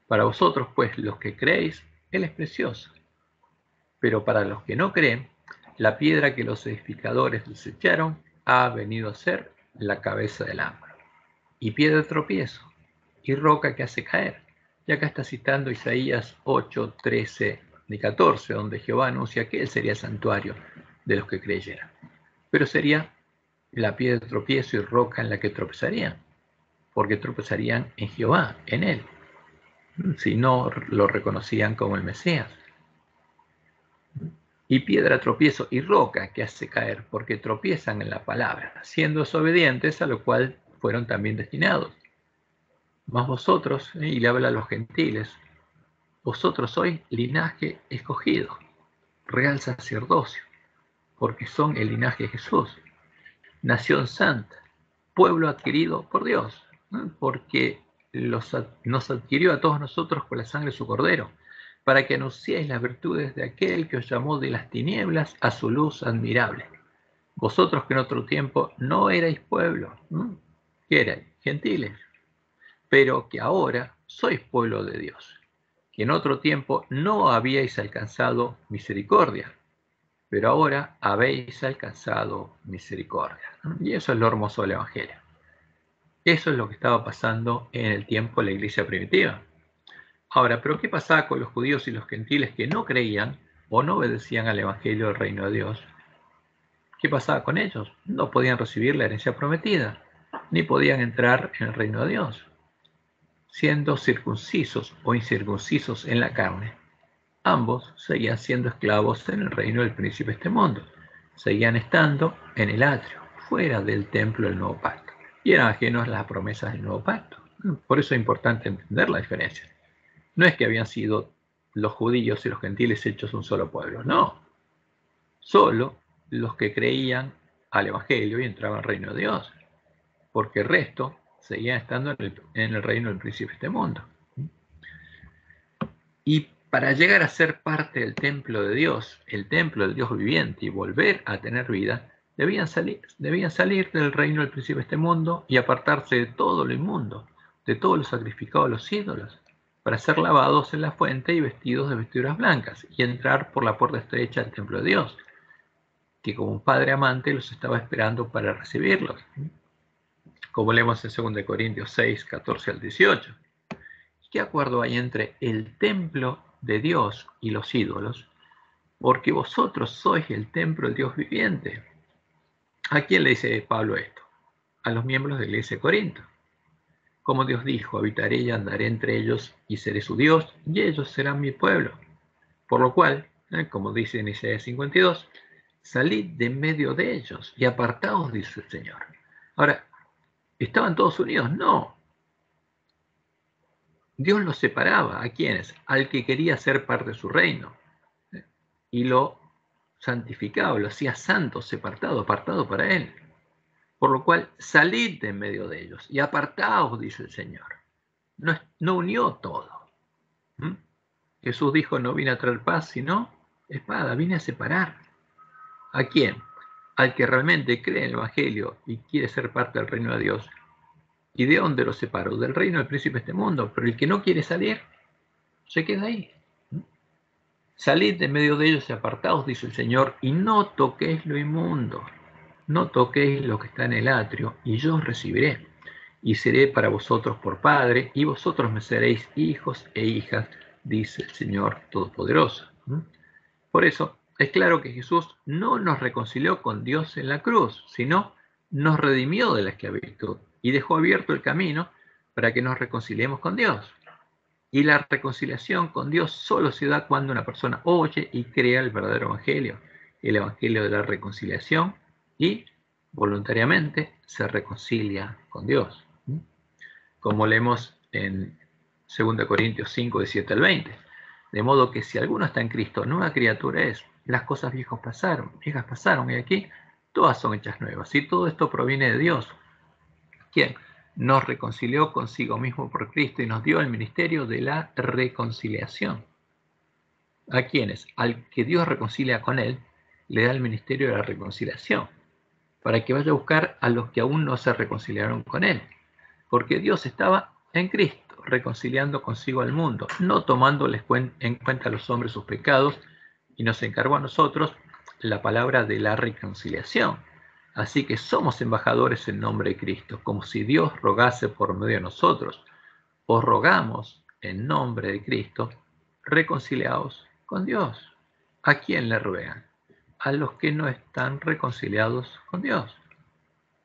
Para vosotros, pues, los que creéis, él es precioso. Pero para los que no creen, la piedra que los edificadores desecharon ha venido a ser la cabeza del ángulo, y piedra de tropiezo, y roca que hace caer. Y acá está citando Isaías 8, 13 y 14, donde Jehová anuncia que él sería el santuario de los que creyeran. Pero sería la piedra de tropiezo y roca en la que tropezarían, porque tropezarían en Jehová, en él, si no lo reconocían como el Mesías. Y piedra, tropiezo y roca que hace caer, porque tropiezan en la palabra, siendo desobedientes, a lo cual fueron también destinados. Mas vosotros, y le habla a los gentiles, vosotros sois linaje escogido, real sacerdocio, porque son el linaje de Jesús, nación santa, pueblo adquirido por Dios, porque nos adquirió a todos nosotros con la sangre de su Cordero, para que anunciéis las virtudes de aquel que os llamó de las tinieblas a su luz admirable. Vosotros que en otro tiempo no erais pueblo, que erais gentiles, pero que ahora sois pueblo de Dios, que en otro tiempo no habíais alcanzado misericordia, pero ahora habéis alcanzado misericordia. Y eso es lo hermoso del Evangelio. Eso es lo que estaba pasando en el tiempo de la iglesia primitiva. Ahora, ¿pero qué pasaba con los judíos y los gentiles que no creían o no obedecían al Evangelio del reino de Dios? ¿Qué pasaba con ellos? No podían recibir la herencia prometida, ni podían entrar en el reino de Dios, siendo circuncisos o incircuncisos en la carne. Ambos seguían siendo esclavos en el reino del príncipe de este mundo. Seguían estando en el atrio, fuera del templo del nuevo pacto, y eran ajenos a las promesas del nuevo pacto. Por eso es importante entender la diferencia. No es que habían sido los judíos y los gentiles hechos un solo pueblo, no. Solo los que creían al Evangelio y entraban al reino de Dios, porque el resto seguían estando en el reino del príncipe de este mundo. Y para llegar a ser parte del templo de Dios, el templo del Dios viviente, y volver a tener vida, debían salir del reino del príncipe de este mundo y apartarse de todo lo inmundo, de todo lo sacrificado a los ídolos, para ser lavados en la fuente y vestidos de vestiduras blancas, y entrar por la puerta estrecha del templo de Dios, que como un padre amante los estaba esperando para recibirlos, como leemos en 2 Corintios 6, 14 al 18. ¿Qué acuerdo hay entre el templo de Dios y los ídolos? Porque vosotros sois el templo del Dios viviente. ¿A quién le dice Pablo esto? A los miembros de la iglesia de Corinto. Como Dios dijo, habitaré y andaré entre ellos y seré su Dios y ellos serán mi pueblo. Por lo cual, como dice en Isaías 52, salid de en medio de ellos y apartaos, dice el Señor. Ahora, ¿estaban todos unidos? No. Dios los separaba. ¿A quiénes? Al que quería ser parte de su reino. Y lo santificaba, lo hacía santo, apartado para él. Por lo cual, salid de en medio de ellos y apartaos, dice el Señor. No unió todo. Jesús dijo, no vine a traer paz, sino espada, vine a separar. ¿A quién? Al que realmente cree en el Evangelio y quiere ser parte del reino de Dios. ¿Y de dónde lo separo? Del reino del príncipe de este mundo. Pero el que no quiere salir, se queda ahí. Salid de medio de ellos y apartaos, dice el Señor, y no toquéis lo inmundo. No toquéis lo que está en el atrio, y yo os recibiré. Y seré para vosotros por Padre, y vosotros me seréis hijos e hijas, dice el Señor Todopoderoso. Por eso, es claro que Jesús no nos reconcilió con Dios en la cruz, sino nos redimió de la esclavitud y dejó abierto el camino para que nos reconciliemos con Dios. Y la reconciliación con Dios solo se da cuando una persona oye y crea el verdadero evangelio, el evangelio de la reconciliación, y voluntariamente se reconcilia con Dios. Como leemos en 2 Corintios 5, 17 al 20. De modo que si alguno está en Cristo, nueva criatura es. Las cosas viejas pasaron, y aquí todas son hechas nuevas. Y todo esto proviene de Dios, quien nos reconcilió consigo mismo por Cristo y nos dio el ministerio de la reconciliación. ¿A quiénes? Al que Dios reconcilia con él, le da el ministerio de la reconciliación, para que vaya a buscar a los que aún no se reconciliaron con él. Porque Dios estaba en Cristo, reconciliando consigo al mundo, no tomándoles en cuenta a los hombres sus pecados, y nos encargó a nosotros la palabra de la reconciliación. Así que somos embajadores en nombre de Cristo, como si Dios rogase por medio de nosotros. Os rogamos en nombre de Cristo, reconciliaos con Dios. ¿A quién le ruegan? A los que no están reconciliados con Dios,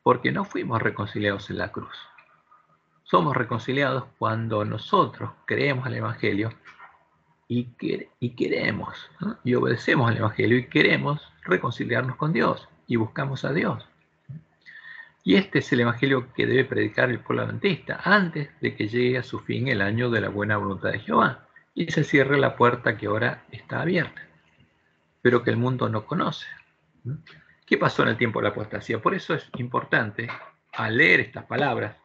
porque no fuimos reconciliados en la cruz. Somos reconciliados cuando nosotros creemos al Evangelio y queremos, ¿no? Y obedecemos al Evangelio y queremos reconciliarnos con Dios y buscamos a Dios. Y este es el Evangelio que debe predicar el pueblo adventista antes de que llegue a su fin el año de la buena voluntad de Jehová y se cierre la puerta que ahora está abierta, pero que el mundo no conoce. ¿Qué pasó en el tiempo de la apostasía? Por eso es importante, al leer estas palabras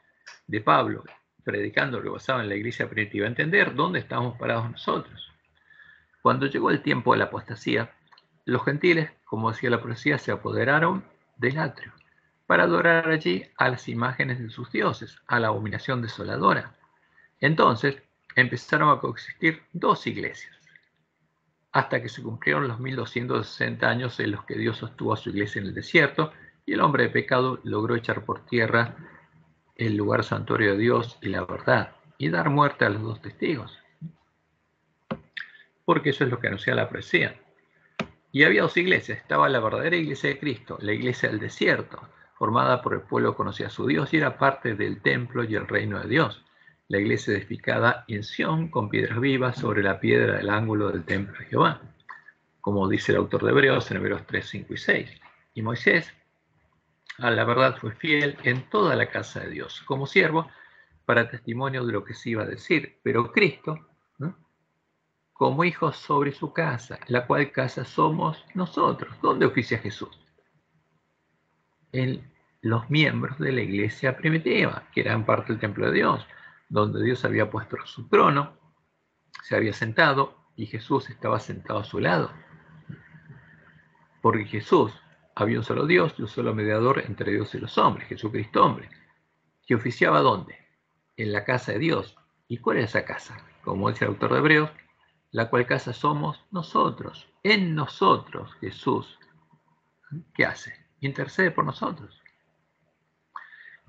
de Pablo, predicando lo que pasaba en la iglesia primitiva, entender dónde estábamos parados nosotros. Cuando llegó el tiempo de la apostasía, los gentiles, como decía la profecía, se apoderaron del atrio para adorar allí a las imágenes de sus dioses, a la abominación desoladora. Entonces empezaron a coexistir dos iglesias, hasta que se cumplieron los 1260 años en los que Dios sostuvo a su iglesia en el desierto, y el hombre de pecado logró echar por tierra el lugar santuario de Dios y la verdad, y dar muerte a los dos testigos. Porque eso es lo que anuncia la profecía. Y había dos iglesias. Estaba la verdadera iglesia de Cristo, la iglesia del desierto, formada por el pueblo que conocía a su Dios y era parte del templo y el reino de Dios. La iglesia edificada en Sión con piedras vivas sobre la piedra del ángulo del templo de Jehová, como dice el autor de Hebreos en Hebreos 3, 5 y 6. Y Moisés, a la verdad, fue fiel en toda la casa de Dios, como siervo, para testimonio de lo que se iba a decir. Pero Cristo, ¿no?, como hijos sobre su casa, la cual casa somos nosotros. ¿Dónde oficia Jesús? En los miembros de la iglesia primitiva, que eran parte del templo de Dios, donde Dios había puesto su trono, se había sentado y Jesús estaba sentado a su lado. Porque Jesús, había un solo Dios y un solo mediador entre Dios y los hombres, Jesucristo hombre, que oficiaba ¿dónde? En la casa de Dios. ¿Y cuál es esa casa? Como dice el autor de Hebreos, la cual casa somos nosotros. En nosotros, Jesús, ¿qué hace? Intercede por nosotros.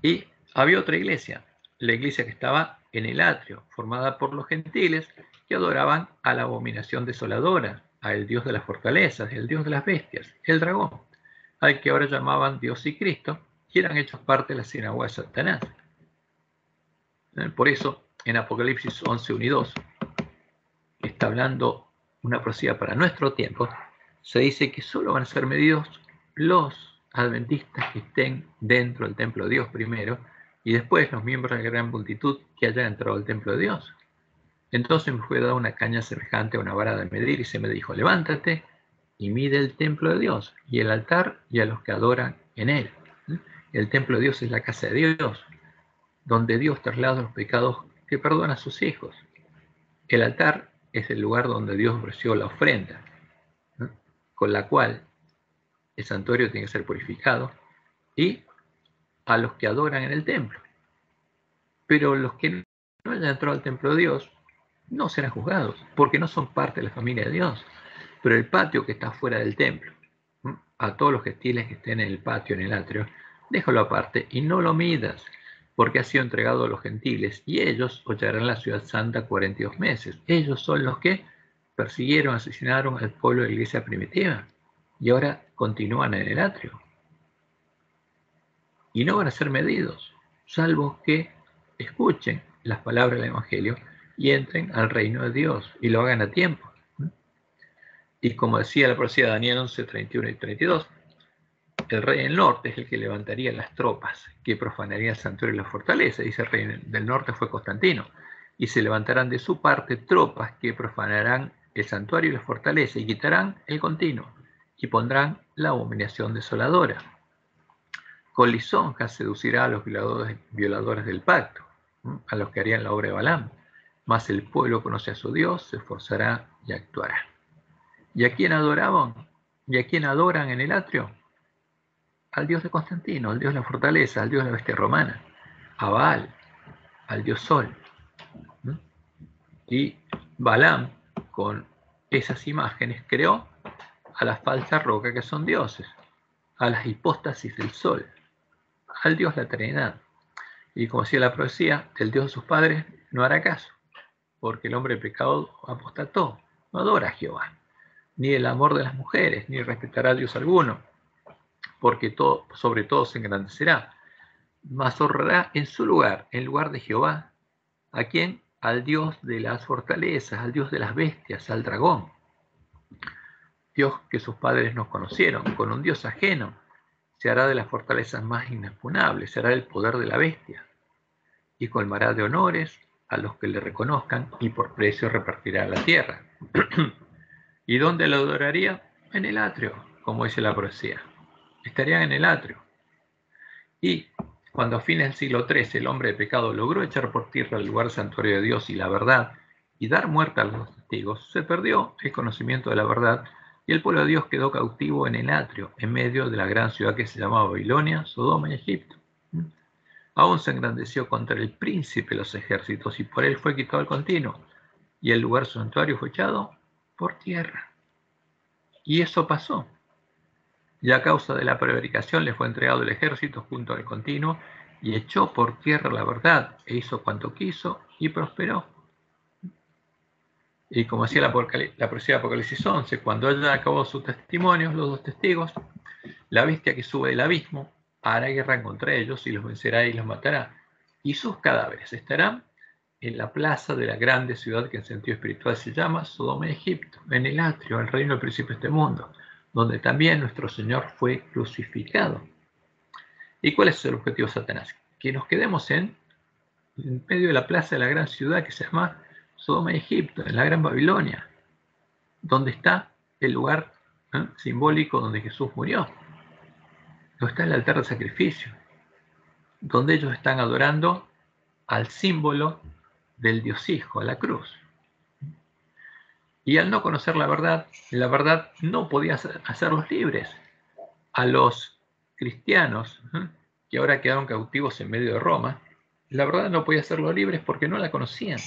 Y había otra iglesia, la iglesia que estaba en el atrio, formada por los gentiles que adoraban a la abominación desoladora, al Dios de las fortalezas, el Dios de las bestias, el dragón, al que ahora llamaban Dios y Cristo, y eran hechos parte de la sinagoga de Satanás. Por eso, en Apocalipsis 11, 1 y 2, que está hablando una profecía para nuestro tiempo, se dice que solo van a ser medidos los adventistas que estén dentro del templo de Dios primero, y después los miembros de la gran multitud que hayan entrado al templo de Dios. Entonces me fue dada una caña semejante a una vara de medir, y se me dijo: levántate y mide el templo de Dios, y el altar, y a los que adoran en él. El templo de Dios es la casa de Dios, donde Dios traslada los pecados que perdona a sus hijos. El altar es el lugar donde Dios ofreció la ofrenda, ¿no?, con la cual el santuario tiene que ser purificado, y a los que adoran en el templo. Pero los que no hayan entrado al templo de Dios no serán juzgados, porque no son parte de la familia de Dios. Pero el patio que está fuera del templo, a todos los gentiles que estén en el patio, en el atrio, déjalo aparte y no lo midas, porque ha sido entregado a los gentiles, y ellos hollarán la ciudad santa 42 meses. Ellos son los que persiguieron, asesinaron al pueblo de la iglesia primitiva, y ahora continúan en el atrio. Y no van a ser medidos, salvo que escuchen las palabras del Evangelio y entren al reino de Dios, y lo hagan a tiempo. Y como decía la profecía de Daniel 11, 31 y 32, el rey del norte es el que levantaría las tropas que profanarían el santuario y la fortaleza. Dice: el rey del norte fue Constantino. Y se levantarán de su parte tropas que profanarán el santuario y la fortaleza, y quitarán el continuo, y pondrán la abominación desoladora. Con lisonjas seducirá a los violadores del pacto, a los que harían la obra de Balaam. Mas el pueblo conoce a su Dios, se esforzará y actuará. ¿Y a quién adoraban? ¿Y a quién adoran en el atrio? Al Dios de Constantino, al Dios de la fortaleza, al Dios de la bestia romana, a Baal, al Dios Sol. Y Balaam, con esas imágenes, creó a las falsas rocas que son dioses, a las hipóstasis del sol, al Dios de la Trinidad. Y como decía la profecía, el Dios de sus padres no hará caso, porque el hombre pecado apostató, no adora a Jehová, ni el amor de las mujeres, ni respetará a Dios alguno, porque sobre todo se engrandecerá, mas honrará en su lugar, en lugar de Jehová, ¿a quién? Al Dios de las fortalezas, al Dios de las bestias, al dragón. Dios que sus padres no conocieron, con un Dios ajeno, se hará de las fortalezas más inexpugnable, se hará el poder de la bestia, y colmará de honores a los que le reconozcan, y por precio repartirá la tierra. ¿Y dónde lo adoraría? En el atrio, como dice la profecía. Estarían en el atrio. Y cuando a fines del siglo XIII el hombre de pecado logró echar por tierra el lugar santuario de Dios y la verdad, y dar muerte a los testigos, se perdió el conocimiento de la verdad, y el pueblo de Dios quedó cautivo en el atrio, en medio de la gran ciudad que se llamaba Babilonia, Sodoma y Egipto. Aún se engrandeció contra el príncipe de los ejércitos, y por él fue quitado el continuo, y el lugar santuario fue echado por tierra. Y eso pasó. Y a causa de la prevaricación le fue entregado el ejército junto al continuo, y echó por tierra la verdad, e hizo cuanto quiso, y prosperó. Y como decía la profecía de Apocalipsis 11, cuando hayan acabado sus testimonios, los dos testigos, la bestia que sube del abismo hará guerra contra ellos, y los vencerá y los matará. Y sus cadáveres estarán en la plaza de la grande ciudad que en sentido espiritual se llama Sodoma y Egipto, en el atrio, el reino del príncipe de este mundo, donde también nuestro Señor fue crucificado. ¿Y cuál es el objetivo de Satanás? Que nos quedemos en medio de la plaza de la gran ciudad que se llama Sodoma y Egipto, en la gran Babilonia, donde está el lugar simbólico donde Jesús murió, donde está el altar de sacrificio, donde ellos están adorando al símbolo del Dios Hijo, a la cruz. Y al no conocer la verdad no podía hacerlos libres. A los cristianos, que ahora quedaron cautivos en medio de Roma, la verdad no podía hacerlos libres porque no la conocían.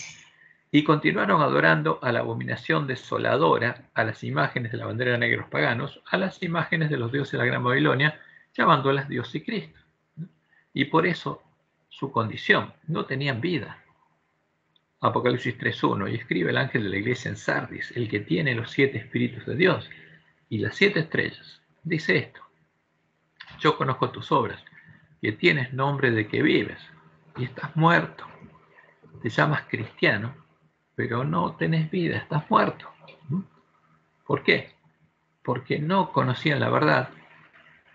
Y continuaron adorando a la abominación desoladora, a las imágenes de la bandera negra de los paganos, a las imágenes de los dioses de la Gran Babilonia, llamándolas Dios y Cristo. Y por eso su condición, no tenían vida. Apocalipsis 3.1, y escribe el ángel de la iglesia en Sardis, el que tiene los 7 espíritus de Dios y las 7 estrellas, dice esto: yo conozco tus obras, que tienes nombre de que vives y estás muerto. Te llamas cristiano, pero no tenés vida, estás muerto. ¿Por qué? Porque no conocían la verdad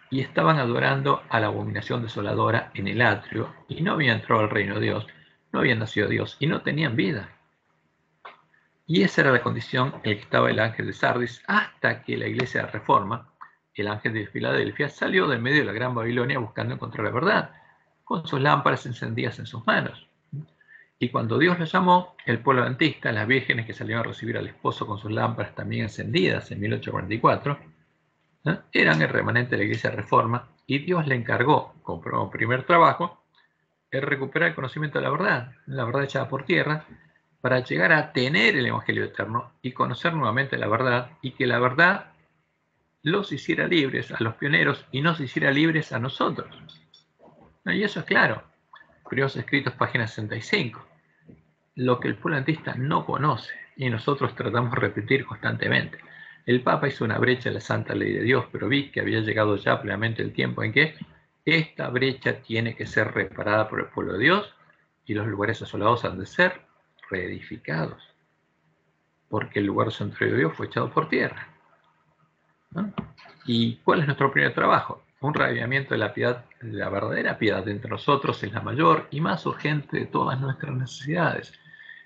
y estaban adorando a la abominación desoladora en el atrio y no habían entrado al reino de Dios, no habían nacido Dios y no tenían vida. Y esa era la condición en la que estaba el ángel de Sardis, hasta que la iglesia de Reforma, el ángel de Filadelfia, salió de medio de la Gran Babilonia buscando encontrar la verdad, con sus lámparas encendidas en sus manos. Y cuando Dios los llamó, el pueblo adventista, las vírgenes que salieron a recibir al esposo con sus lámparas también encendidas en 1844, eran el remanente de la iglesia de Reforma, y Dios le encargó, como primer trabajo, el recuperar el conocimiento de la verdad echada por tierra, para llegar a tener el Evangelio eterno y conocer nuevamente la verdad, y que la verdad los hiciera libres a los pioneros y nos hiciera libres a nosotros. Y eso es claro. Primeros Escritos, página 65. Lo que el pueblo adventista no conoce y nosotros tratamos de repetir constantemente. El Papa hizo una brecha en la santa ley de Dios, pero vi que había llegado ya plenamente el tiempo en que esta brecha tiene que ser reparada por el pueblo de Dios y los lugares asolados han de ser reedificados, porque el lugar santuario de Dios fue echado por tierra. ¿No? ¿Y cuál es nuestro primer trabajo? Un reavivamiento de la piedad, la verdadera piedad entre nosotros es la mayor y más urgente de todas nuestras necesidades.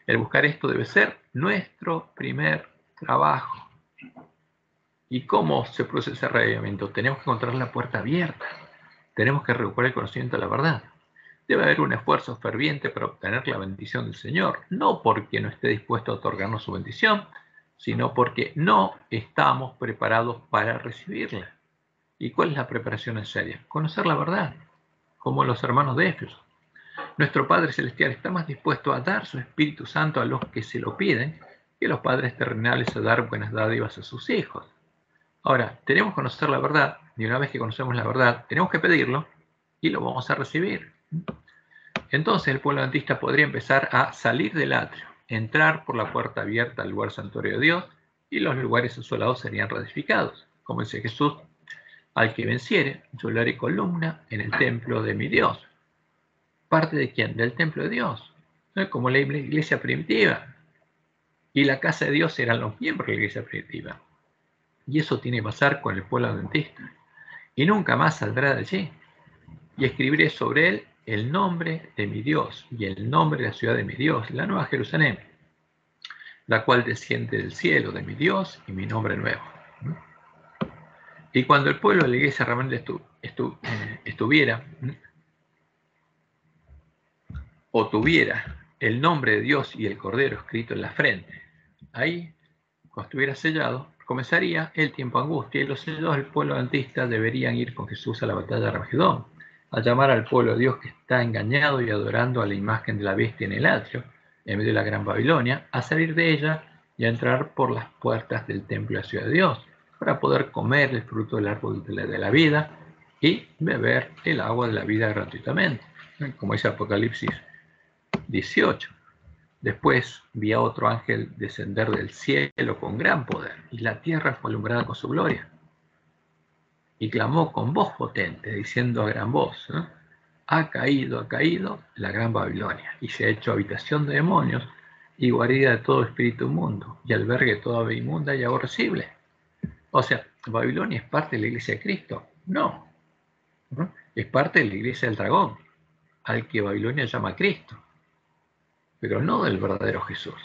El buscar esto debe ser nuestro primer trabajo. ¿Y cómo se produce ese reavivamiento? Tenemos que encontrar la puerta abierta. Tenemos que recuperar el conocimiento de la verdad. Debe haber un esfuerzo ferviente para obtener la bendición del Señor, no porque no esté dispuesto a otorgarnos su bendición, sino porque no estamos preparados para recibirla. ¿Y cuál es la preparación necesaria? Conocer la verdad, como los hermanos de Éfeso. Nuestro Padre Celestial está más dispuesto a dar su Espíritu Santo a los que se lo piden que los padres terrenales a dar buenas dádivas a sus hijos. Ahora, tenemos que conocer la verdad, y una vez que conocemos la verdad, tenemos que pedirlo y lo vamos a recibir. Entonces el pueblo adventista podría empezar a salir del atrio, entrar por la puerta abierta al lugar santuario de Dios, y los lugares asolados serían reedificados. Como dice Jesús: al que venciere, yo le haré columna en el templo de mi Dios. ¿Parte de quién? Del templo de Dios, como la iglesia primitiva. Y la casa de Dios eran los miembros de la iglesia primitiva. Y eso tiene que pasar con el pueblo adventista. Y nunca más saldrá de allí. Y escribiré sobre él el nombre de mi Dios y el nombre de la ciudad de mi Dios, la Nueva Jerusalén, la cual desciende del cielo de mi Dios y mi nombre nuevo. Y cuando el pueblo de la iglesia realmente estuviera o tuviera el nombre de Dios y el Cordero escrito en la frente, ahí, cuando estuviera sellado, comenzaría el tiempo de angustia, y los sellados del pueblo adventista deberían ir con Jesús a la batalla de Armagedón, a llamar al pueblo de Dios que está engañado y adorando a la imagen de la bestia en el atrio, en medio de la Gran Babilonia, a salir de ella y a entrar por las puertas del templo de la ciudad de Dios, para poder comer el fruto del árbol de la vida y beber el agua de la vida gratuitamente, como dice Apocalipsis 18. Después vi a otro ángel descender del cielo con gran poder, y la tierra fue alumbrada con su gloria. Y clamó con voz potente, diciendo a gran voz: ha caído la Gran Babilonia, y se ha hecho habitación de demonios, y guarida de todo espíritu inmundo, y albergue de toda ave inmunda y aborrecible. O sea, ¿Babilonia es parte de la iglesia de Cristo? No. Es parte de la iglesia del dragón, al que Babilonia llama Cristo, pero no del verdadero Jesús.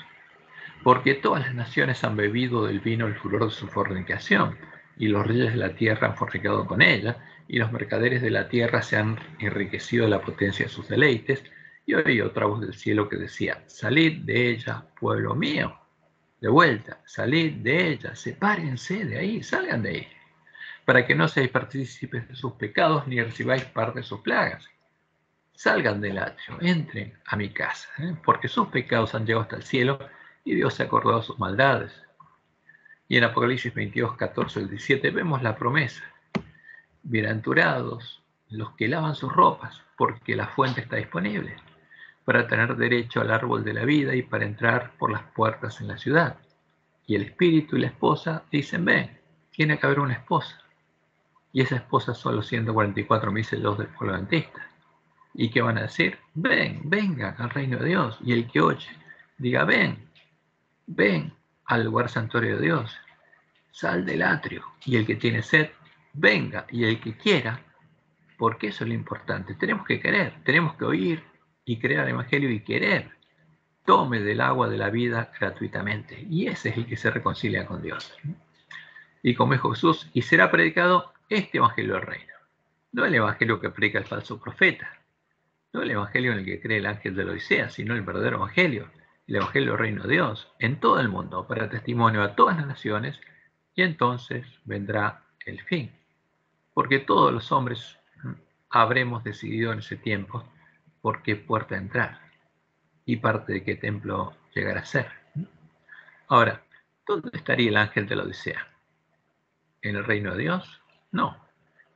Porque todas las naciones han bebido del vino el furor de su fornicación, y los reyes de la tierra han fornicado con ella, y los mercaderes de la tierra se han enriquecido de la potencia de sus deleites. Y oí otra voz del cielo que decía: salid de ella, pueblo mío, de vuelta, salid de ella, sepárense de ahí, salgan de ahí, para que no seáis partícipes de sus pecados ni recibáis parte de sus plagas. Salgan del atrio, entren a mi casa, porque sus pecados han llegado hasta el cielo y Dios se ha acordado de sus maldades. Y en Apocalipsis 22, 14 al 17 vemos la promesa: bienaventurados los que lavan sus ropas, porque la fuente está disponible, para tener derecho al árbol de la vida y para entrar por las puertas en la ciudad. Y el espíritu y la esposa dicen: ven. Tiene que haber una esposa. Y esa esposa son los 144.000 celos del pueblo adventista. ¿Y qué van a decir? Ven, vengan al reino de Dios. Y el que oye, diga: ven, ven al lugar santuario de Dios. Sal del atrio. Y el que tiene sed, venga. Y el que quiera, porque eso es lo importante. Tenemos que querer, tenemos que oír y creer el evangelio y querer. Tome del agua de la vida gratuitamente. Y ese es el que se reconcilia con Dios. Y como dijo Jesús, y será predicado este evangelio del reino. No el evangelio que predica el falso profeta, no el evangelio en el que cree el ángel de la Odisea, sino el verdadero evangelio, el evangelio del reino de Dios, en todo el mundo, para testimonio a todas las naciones, y entonces vendrá el fin. Porque todos los hombres habremos decidido en ese tiempo por qué puerta entrar y parte de qué templo llegar a ser. Ahora, ¿dónde estaría el ángel de la Odisea? ¿En el reino de Dios? No.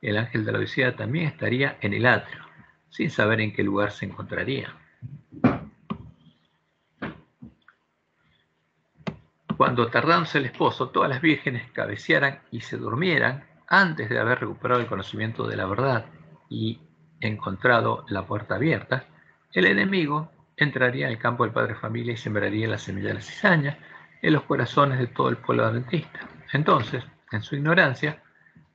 El ángel de la Odisea también estaría en el atrio, sin saber en qué lugar se encontraría. Cuando tardándose el esposo, todas las vírgenes cabecearan y se durmieran antes de haber recuperado el conocimiento de la verdad y encontrado la puerta abierta, el enemigo entraría en el campo del padre familia y sembraría la semilla de la cizaña en los corazones de todo el pueblo adventista. Entonces, en su ignorancia,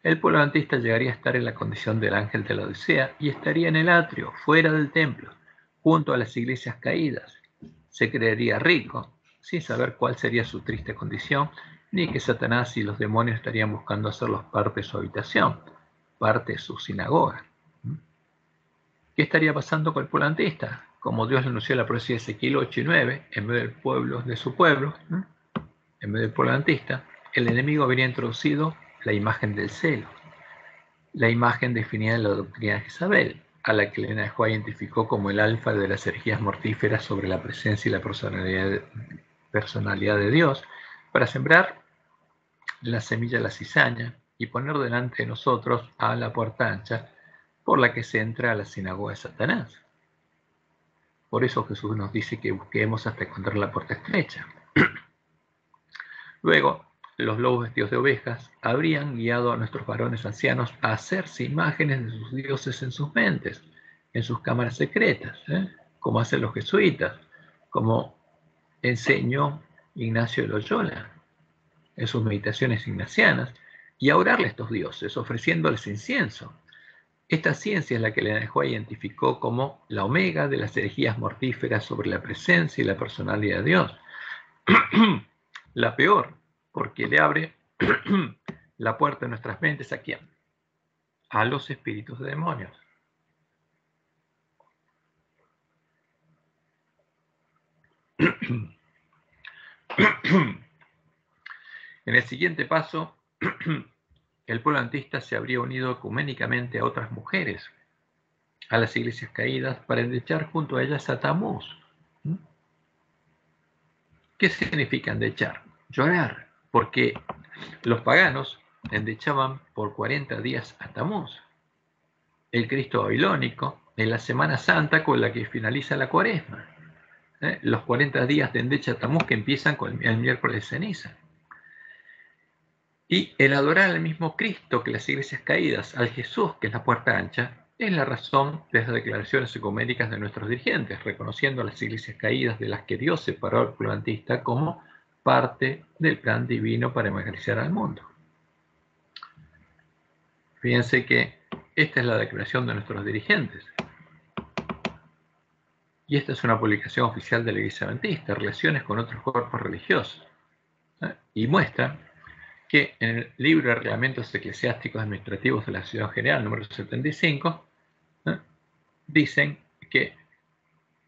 el pueblo adventista llegaría a estar en la condición del ángel de la Odisea y estaría en el atrio, fuera del templo, junto a las iglesias caídas. Se creería rico, sin saber cuál sería su triste condición, ni que Satanás y los demonios estarían buscando hacerlos parte de su habitación, parte de su sinagoga. ¿Qué estaría pasando con el pueblo adventista? Como Dios le anunció en la profecía de Ezequiel 8 y 9, en medio del pueblo de su pueblo, en medio del pueblo adventista, el enemigo habría introducido la imagen del celo, la imagen definida en la doctrina de Jezabel, a la que Elena de White identificó como el alfa de las herejías mortíferas sobre la presencia y la personalidad de Dios, para sembrar la semilla de la cizaña y poner delante de nosotros a la puerta ancha por la que se entra a la sinagoga de Satanás. Por eso Jesús nos dice que busquemos hasta encontrar la puerta estrecha. Luego, los lobos vestidos de ovejas habrían guiado a nuestros varones ancianos a hacerse imágenes de sus dioses en sus mentes, en sus cámaras secretas, como hacen los jesuitas, como enseñó Ignacio de Loyola en sus meditaciones ignacianas, y a orarle a estos dioses, ofreciéndoles incienso. Esta ciencia es la que Elena de White identificó como la omega de las herejías mortíferas sobre la presencia y la personalidad de Dios. La peor, porque le abre la puerta de nuestras mentes ¿a quién? A los espíritus de demonios. En el siguiente paso, el pueblo adventista se habría unido ecuménicamente a otras mujeres, a las iglesias caídas, para endechar junto a ellas a Tamuz. ¿Qué significa endechar? Llorar, porque los paganos endechaban por 40 días a Tamuz, el Cristo babilónico, en la Semana Santa con la que finaliza la Cuaresma. Los 40 días de endecha a Tamuz que empiezan con el miércoles de ceniza. Y el adorar al mismo Cristo que las iglesias caídas, al Jesús que es la puerta ancha, es la razón de las declaraciones ecuménicas de nuestros dirigentes, reconociendo a las iglesias caídas de las que Dios separó al pueblo adventista como parte del plan divino para evangelizar al mundo. Fíjense que esta es la declaración de nuestros dirigentes. Y esta es una publicación oficial de la Iglesia Adventista, Relaciones con otros cuerpos religiosos. Y muestra que en el libro de Reglamentos Eclesiásticos Administrativos de la Ciudad General, número 75, dicen que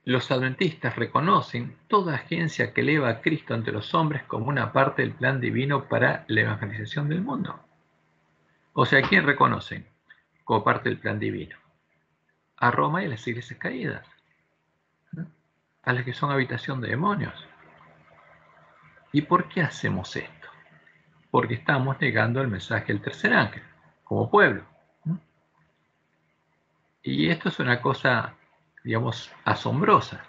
los adventistas reconocen toda agencia que eleva a Cristo ante los hombres como una parte del plan divino para la evangelización del mundo. O sea, ¿a quién reconocen como parte del plan divino? A Roma y a las iglesias caídas, a las que son habitación de demonios. ¿Y por qué hacemos esto? Porque estamos negando el mensaje del tercer ángel, como pueblo. Y esto es una cosa, digamos, asombrosa,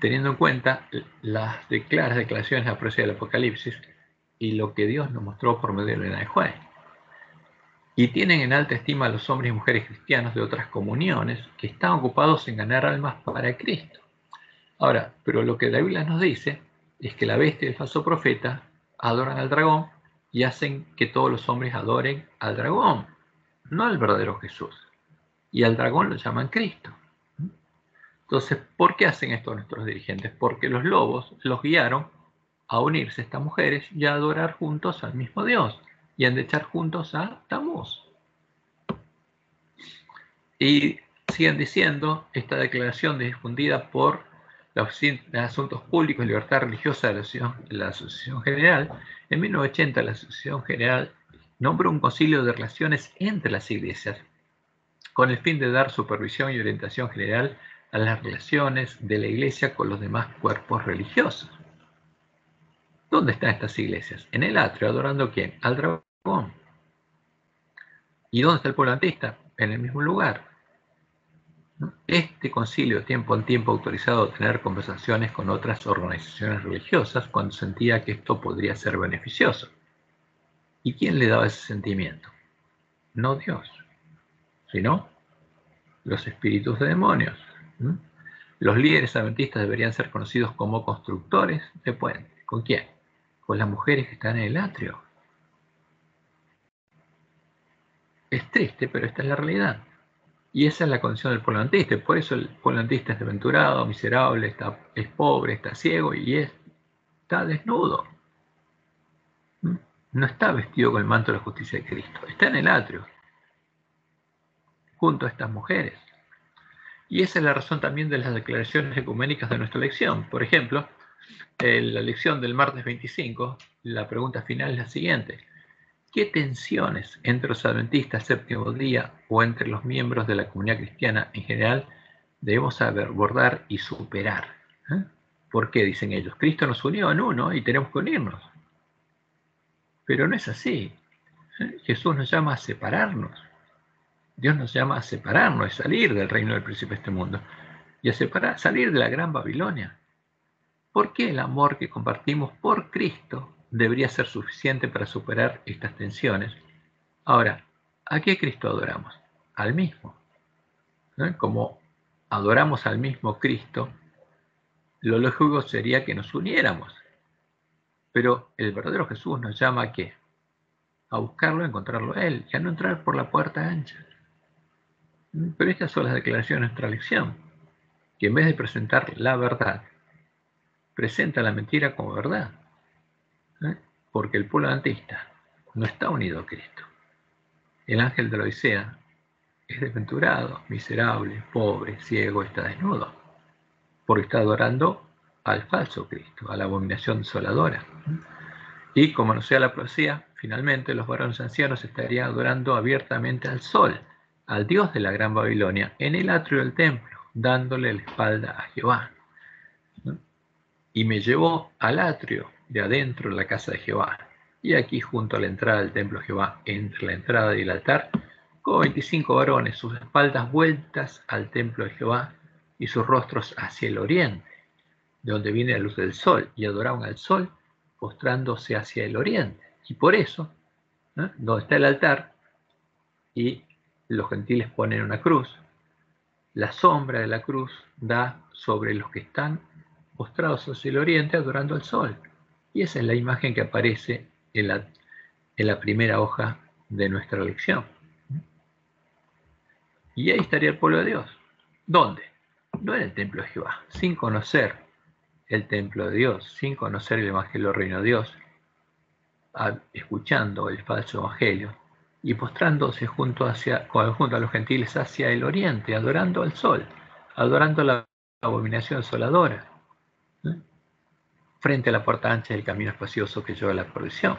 teniendo en cuenta las claras declaraciones de la profecía del Apocalipsis y lo que Dios nos mostró por medio de Elena de White. Y tienen en alta estima a los hombres y mujeres cristianos de otras comuniones que están ocupados en ganar almas para Cristo. Ahora, pero lo que la Biblia nos dice es que la bestia y el falso profeta adoran al dragón y hacen que todos los hombres adoren al dragón, no al verdadero Jesús. Y al dragón lo llaman Cristo. Entonces, ¿por qué hacen esto nuestros dirigentes? Porque los lobos los guiaron a unirse a estas mujeres y a adorar juntos al mismo Dios y a echar juntos a Tamuz. Y siguen diciendo, esta declaración difundida por la Oficina de Asuntos Públicos y Libertad Religiosa de la Asociación General, en 1980 la Asociación General nombró un concilio de relaciones entre las iglesias con el fin de dar supervisión y orientación general a las relaciones de la iglesia con los demás cuerpos religiosos. ¿Dónde están estas iglesias? En el atrio, adorando ¿a quién? Al dragón. ¿Y dónde está el pueblo adventista? En el mismo lugar. Este concilio, tiempo en tiempo, autorizado a tener conversaciones con otras organizaciones religiosas cuando sentía que esto podría ser beneficioso. ¿Y quién le daba ese sentimiento? No Dios, sino los espíritus de demonios. Los líderes adventistas deberían ser conocidos como constructores de puentes. ¿Con quién? Con las mujeres que están en el atrio. Es triste, pero esta es la realidad. Y esa es la condición del pueblo adventista. Por eso el pueblo adventista es desventurado, miserable, es pobre, está ciego y está desnudo. No está vestido con el manto de la justicia de Cristo. Está en el atrio, junto a estas mujeres. Y esa es la razón también de las declaraciones ecuménicas de nuestra lección. Por ejemplo, en la lección del martes 25, la pregunta final es la siguiente. ¿Qué tensiones entre los adventistas séptimo día o entre los miembros de la comunidad cristiana en general debemos abordar y superar? ¿Por qué? Dicen ellos. Cristo nos unió en uno y tenemos que unirnos. Pero no es así. Jesús nos llama a separarnos. Dios nos llama a separarnos y salir del reino del príncipe de este mundo y a salir de la gran Babilonia. ¿Por qué el amor que compartimos por Cristo debería ser suficiente para superar estas tensiones? Ahora, ¿a qué Cristo adoramos? Al mismo. Como adoramos al mismo Cristo, lo lógico sería que nos uniéramos. Pero el verdadero Jesús nos llama ¿a qué? A buscarlo, a encontrarlo a Él, y a no entrar por la puerta ancha. Pero estas son las declaraciones de nuestra lección, que en vez de presentar la verdad, presenta la mentira como verdad. Porque el pueblo adventista no está unido a Cristo. El ángel de la Odisea es desventurado, miserable, pobre, ciego, está desnudo, porque está adorando al falso Cristo, a la abominación desoladora. Y como no sea la profecía, finalmente los varones ancianos estarían adorando abiertamente al sol, al Dios de la gran Babilonia, en el atrio del templo, dándole la espalda a Jehová. Y me llevó al atrio de adentro de la casa de Jehová. Y aquí junto a la entrada del templo de Jehová, entre la entrada y el altar, como 25 varones, sus espaldas vueltas al templo de Jehová y sus rostros hacia el oriente, de donde viene la luz del sol, y adoraban al sol, postrándose hacia el oriente. Y por eso, donde está el altar, y los gentiles ponen una cruz, la sombra de la cruz da sobre los que están postrados hacia el oriente adorando al sol. Y esa es la imagen que aparece en la primera hoja de nuestra lección. Y ahí estaría el pueblo de Dios. ¿Dónde? No en el templo de Jehová, sin conocer el templo de Dios, sin conocer el evangelio del reino de Dios. escuchando el falso evangelio y postrándose junto a los gentiles hacia el oriente, adorando al sol, adorando la abominación asoladora, ¿eh? Frente a la puerta ancha del camino espacioso que lleva a la perdición.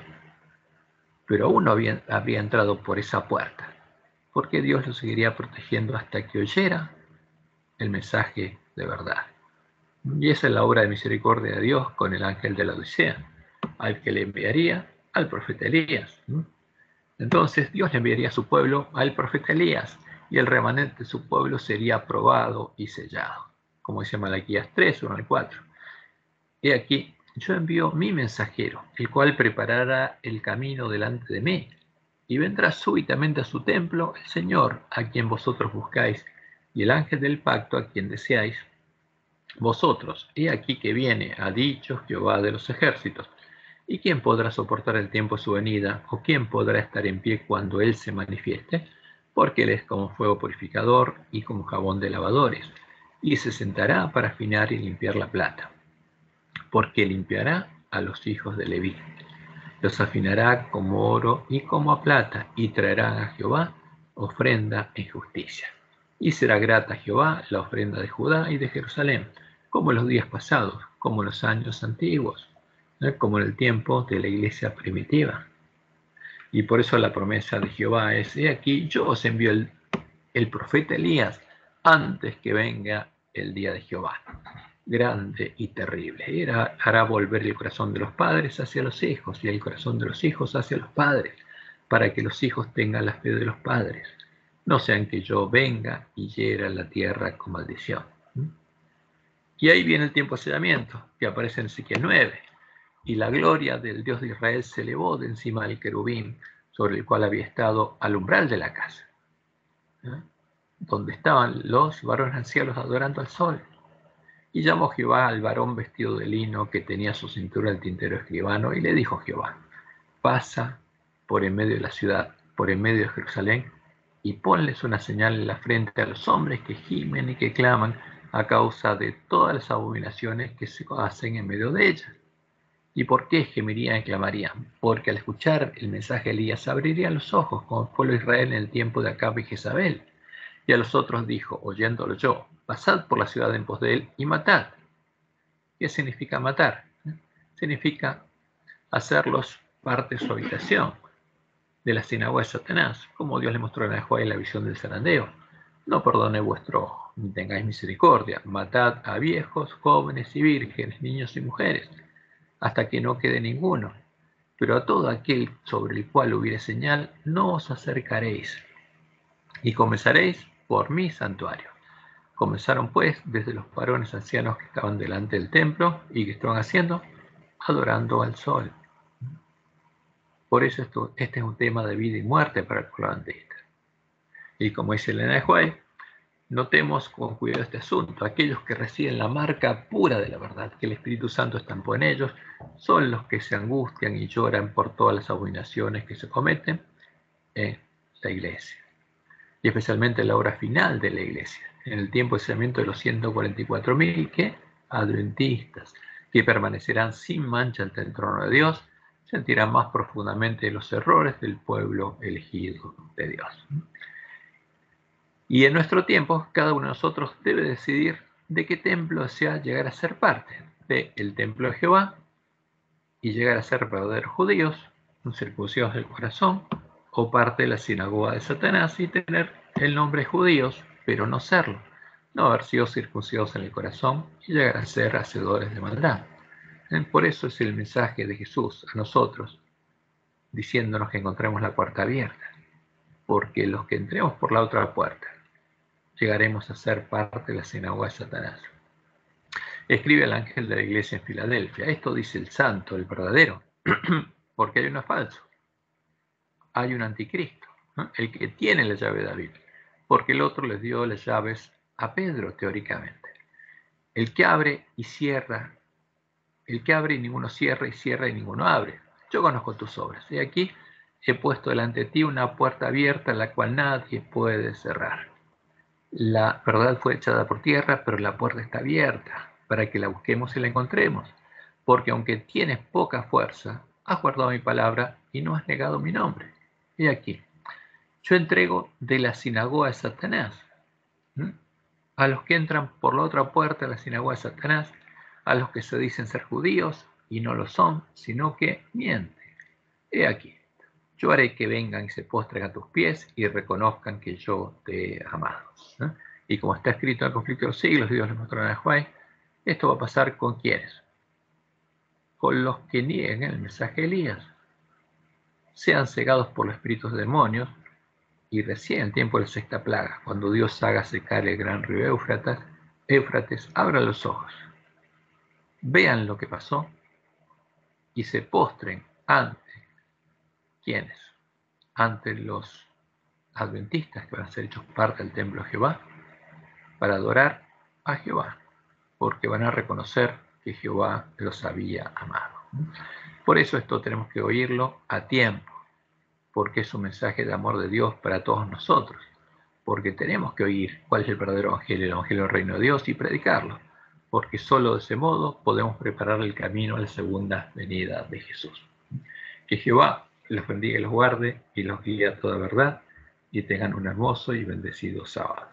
Pero aún no había entrado por esa puerta, porque Dios lo seguiría protegiendo hasta que oyera el mensaje de verdad. Y esa es la obra de misericordia de Dios con el ángel de la Odisea, al que le enviaría al profeta Elías. Entonces Dios le enviaría a su pueblo al profeta Elías, y el remanente de su pueblo sería aprobado y sellado, como dice Malaquías 3, 1 al 4. He aquí, yo envío mi mensajero, el cual preparará el camino delante de mí, y vendrá súbitamente a su templo el Señor, a quien vosotros buscáis, y el ángel del pacto, a quien deseáis vosotros. He aquí que viene, ha dicho Jehová de los ejércitos. ¿Y quién podrá soportar el tiempo de su venida? ¿O quién podrá estar en pie cuando Él se manifieste? Porque Él es como fuego purificador y como jabón de lavadores, y se sentará para afinar y limpiar la plata. Porque limpiará a los hijos de Leví. Los afinará como oro y como a plata, y traerán a Jehová ofrenda en justicia. Y será grata a Jehová la ofrenda de Judá y de Jerusalén, como en los días pasados, como en los años antiguos, como en el tiempo de la iglesia primitiva. Y por eso la promesa de Jehová es: he aquí, yo os envío el profeta Elías antes que venga el día de Jehová, grande y terrible. Hará volver el corazón de los padres hacia los hijos y el corazón de los hijos hacia los padres, para que los hijos tengan la fe de los padres, no sean que yo venga y hiera la tierra con maldición. Y ahí viene el tiempo de sellamiento, que aparece en Ezequiel 9. Y la gloria del Dios de Israel se elevó de encima del querubín sobre el cual había estado al umbral de la casa, donde estaban los varones ancianos adorando al sol. Y llamó Jehová al varón vestido de lino que tenía su cintura el tintero escribano, y le dijo Jehová: pasa por en medio de la ciudad, por en medio de Jerusalén, y ponles una señal en la frente a los hombres que gimen y que claman a causa de todas las abominaciones que se hacen en medio de ella. ¿Y por qué gemirían y clamarían? Porque al escuchar el mensaje de Elías abrirían los ojos, como el pueblo de Israel en el tiempo de Acab y Jezabel. Y a los otros dijo, oyéndolo yo: pasad por la ciudad en pos de él y matad. ¿Qué significa matar? Significa hacerlos parte de su habitación, de la sinagoga de Satanás, como Dios le mostró a Joel en la visión del zarandeo. No perdone vuestro, ni tengáis misericordia. Matad a viejos, jóvenes y vírgenes, niños y mujeres, hasta que no quede ninguno. Pero a todo aquel sobre el cual hubiere señal, no os acercaréis. Y comenzaréis por mi santuario. Comenzaron pues desde los varones ancianos que estaban delante del templo y que estaban haciendo, adorando al sol. Por eso este es un tema de vida y muerte para el pueblo adventista. Y como dice Elena de White, notemos con cuidado este asunto. Aquellos que reciben la marca pura de la verdad, que el Espíritu Santo estampó en ellos, son los que se angustian y lloran por todas las abominaciones que se cometen en la iglesia. Y especialmente en la hora final de la iglesia, en el tiempo de sellamiento de los 144.000 que adventistas, que permanecerán sin mancha ante el trono de Dios, sentirán más profundamente los errores del pueblo elegido de Dios. Y en nuestro tiempo, cada uno de nosotros debe decidir de qué templo desea llegar a ser parte: del templo de Jehová y llegar a ser verdaderos judíos, circuncidados del corazón, o parte de la sinagoga de Satanás y tener el nombre judíos, pero no serlo, no haber sido circuncidados en el corazón y llegar a ser hacedores de maldad. Por eso es el mensaje de Jesús a nosotros, diciéndonos que encontremos la puerta abierta, porque los que entremos por la otra puerta, llegaremos a ser parte de la sinagoga de Satanás. Escribe el ángel de la iglesia en Filadelfia: esto dice el santo, el verdadero, porque hay uno falso, hay un anticristo, ¿no? El que tiene la llave de David, porque el otro les dio las llaves a Pedro, teóricamente. El que abre y cierra, el que abre y ninguno cierra, y cierra y ninguno abre. Yo conozco tus obras, y aquí he puesto delante de ti una puerta abierta, la cual nadie puede cerrar. La verdad fue echada por tierra, pero la puerta está abierta para que la busquemos y la encontremos. Porque aunque tienes poca fuerza, has guardado mi palabra y no has negado mi nombre. Y aquí, yo entrego de la sinagoga de Satanás, a los que entran por la otra puerta de la sinagoga de Satanás, a los que se dicen ser judíos y no lo son, sino que mienten. He aquí, yo haré que vengan y se postren a tus pies y reconozcan que yo te he amado. Y como está escrito en el conflicto de los siglos, Dios le mostró a Juan, esto va a pasar con quienes, con los que nieguen el mensaje de Elías, sean cegados por los espíritus de demonios, y recién en tiempo de la sexta plaga, cuando Dios haga secar el gran río Éufrates, abran los ojos, vean lo que pasó y se postren ante ¿quiénes? Ante los adventistas que van a ser hechos parte del templo de Jehová para adorar a Jehová, porque van a reconocer que Jehová los había amado. Por eso esto tenemos que oírlo a tiempo, porque es un mensaje de amor de Dios para todos nosotros, porque tenemos que oír cuál es el verdadero evangelio, el evangelio del reino de Dios, y predicarlo, porque solo de ese modo podemos preparar el camino a la segunda venida de Jesús. Que Jehová los bendiga y los guarde y los guíe a toda verdad, y tengan un hermoso y bendecido sábado.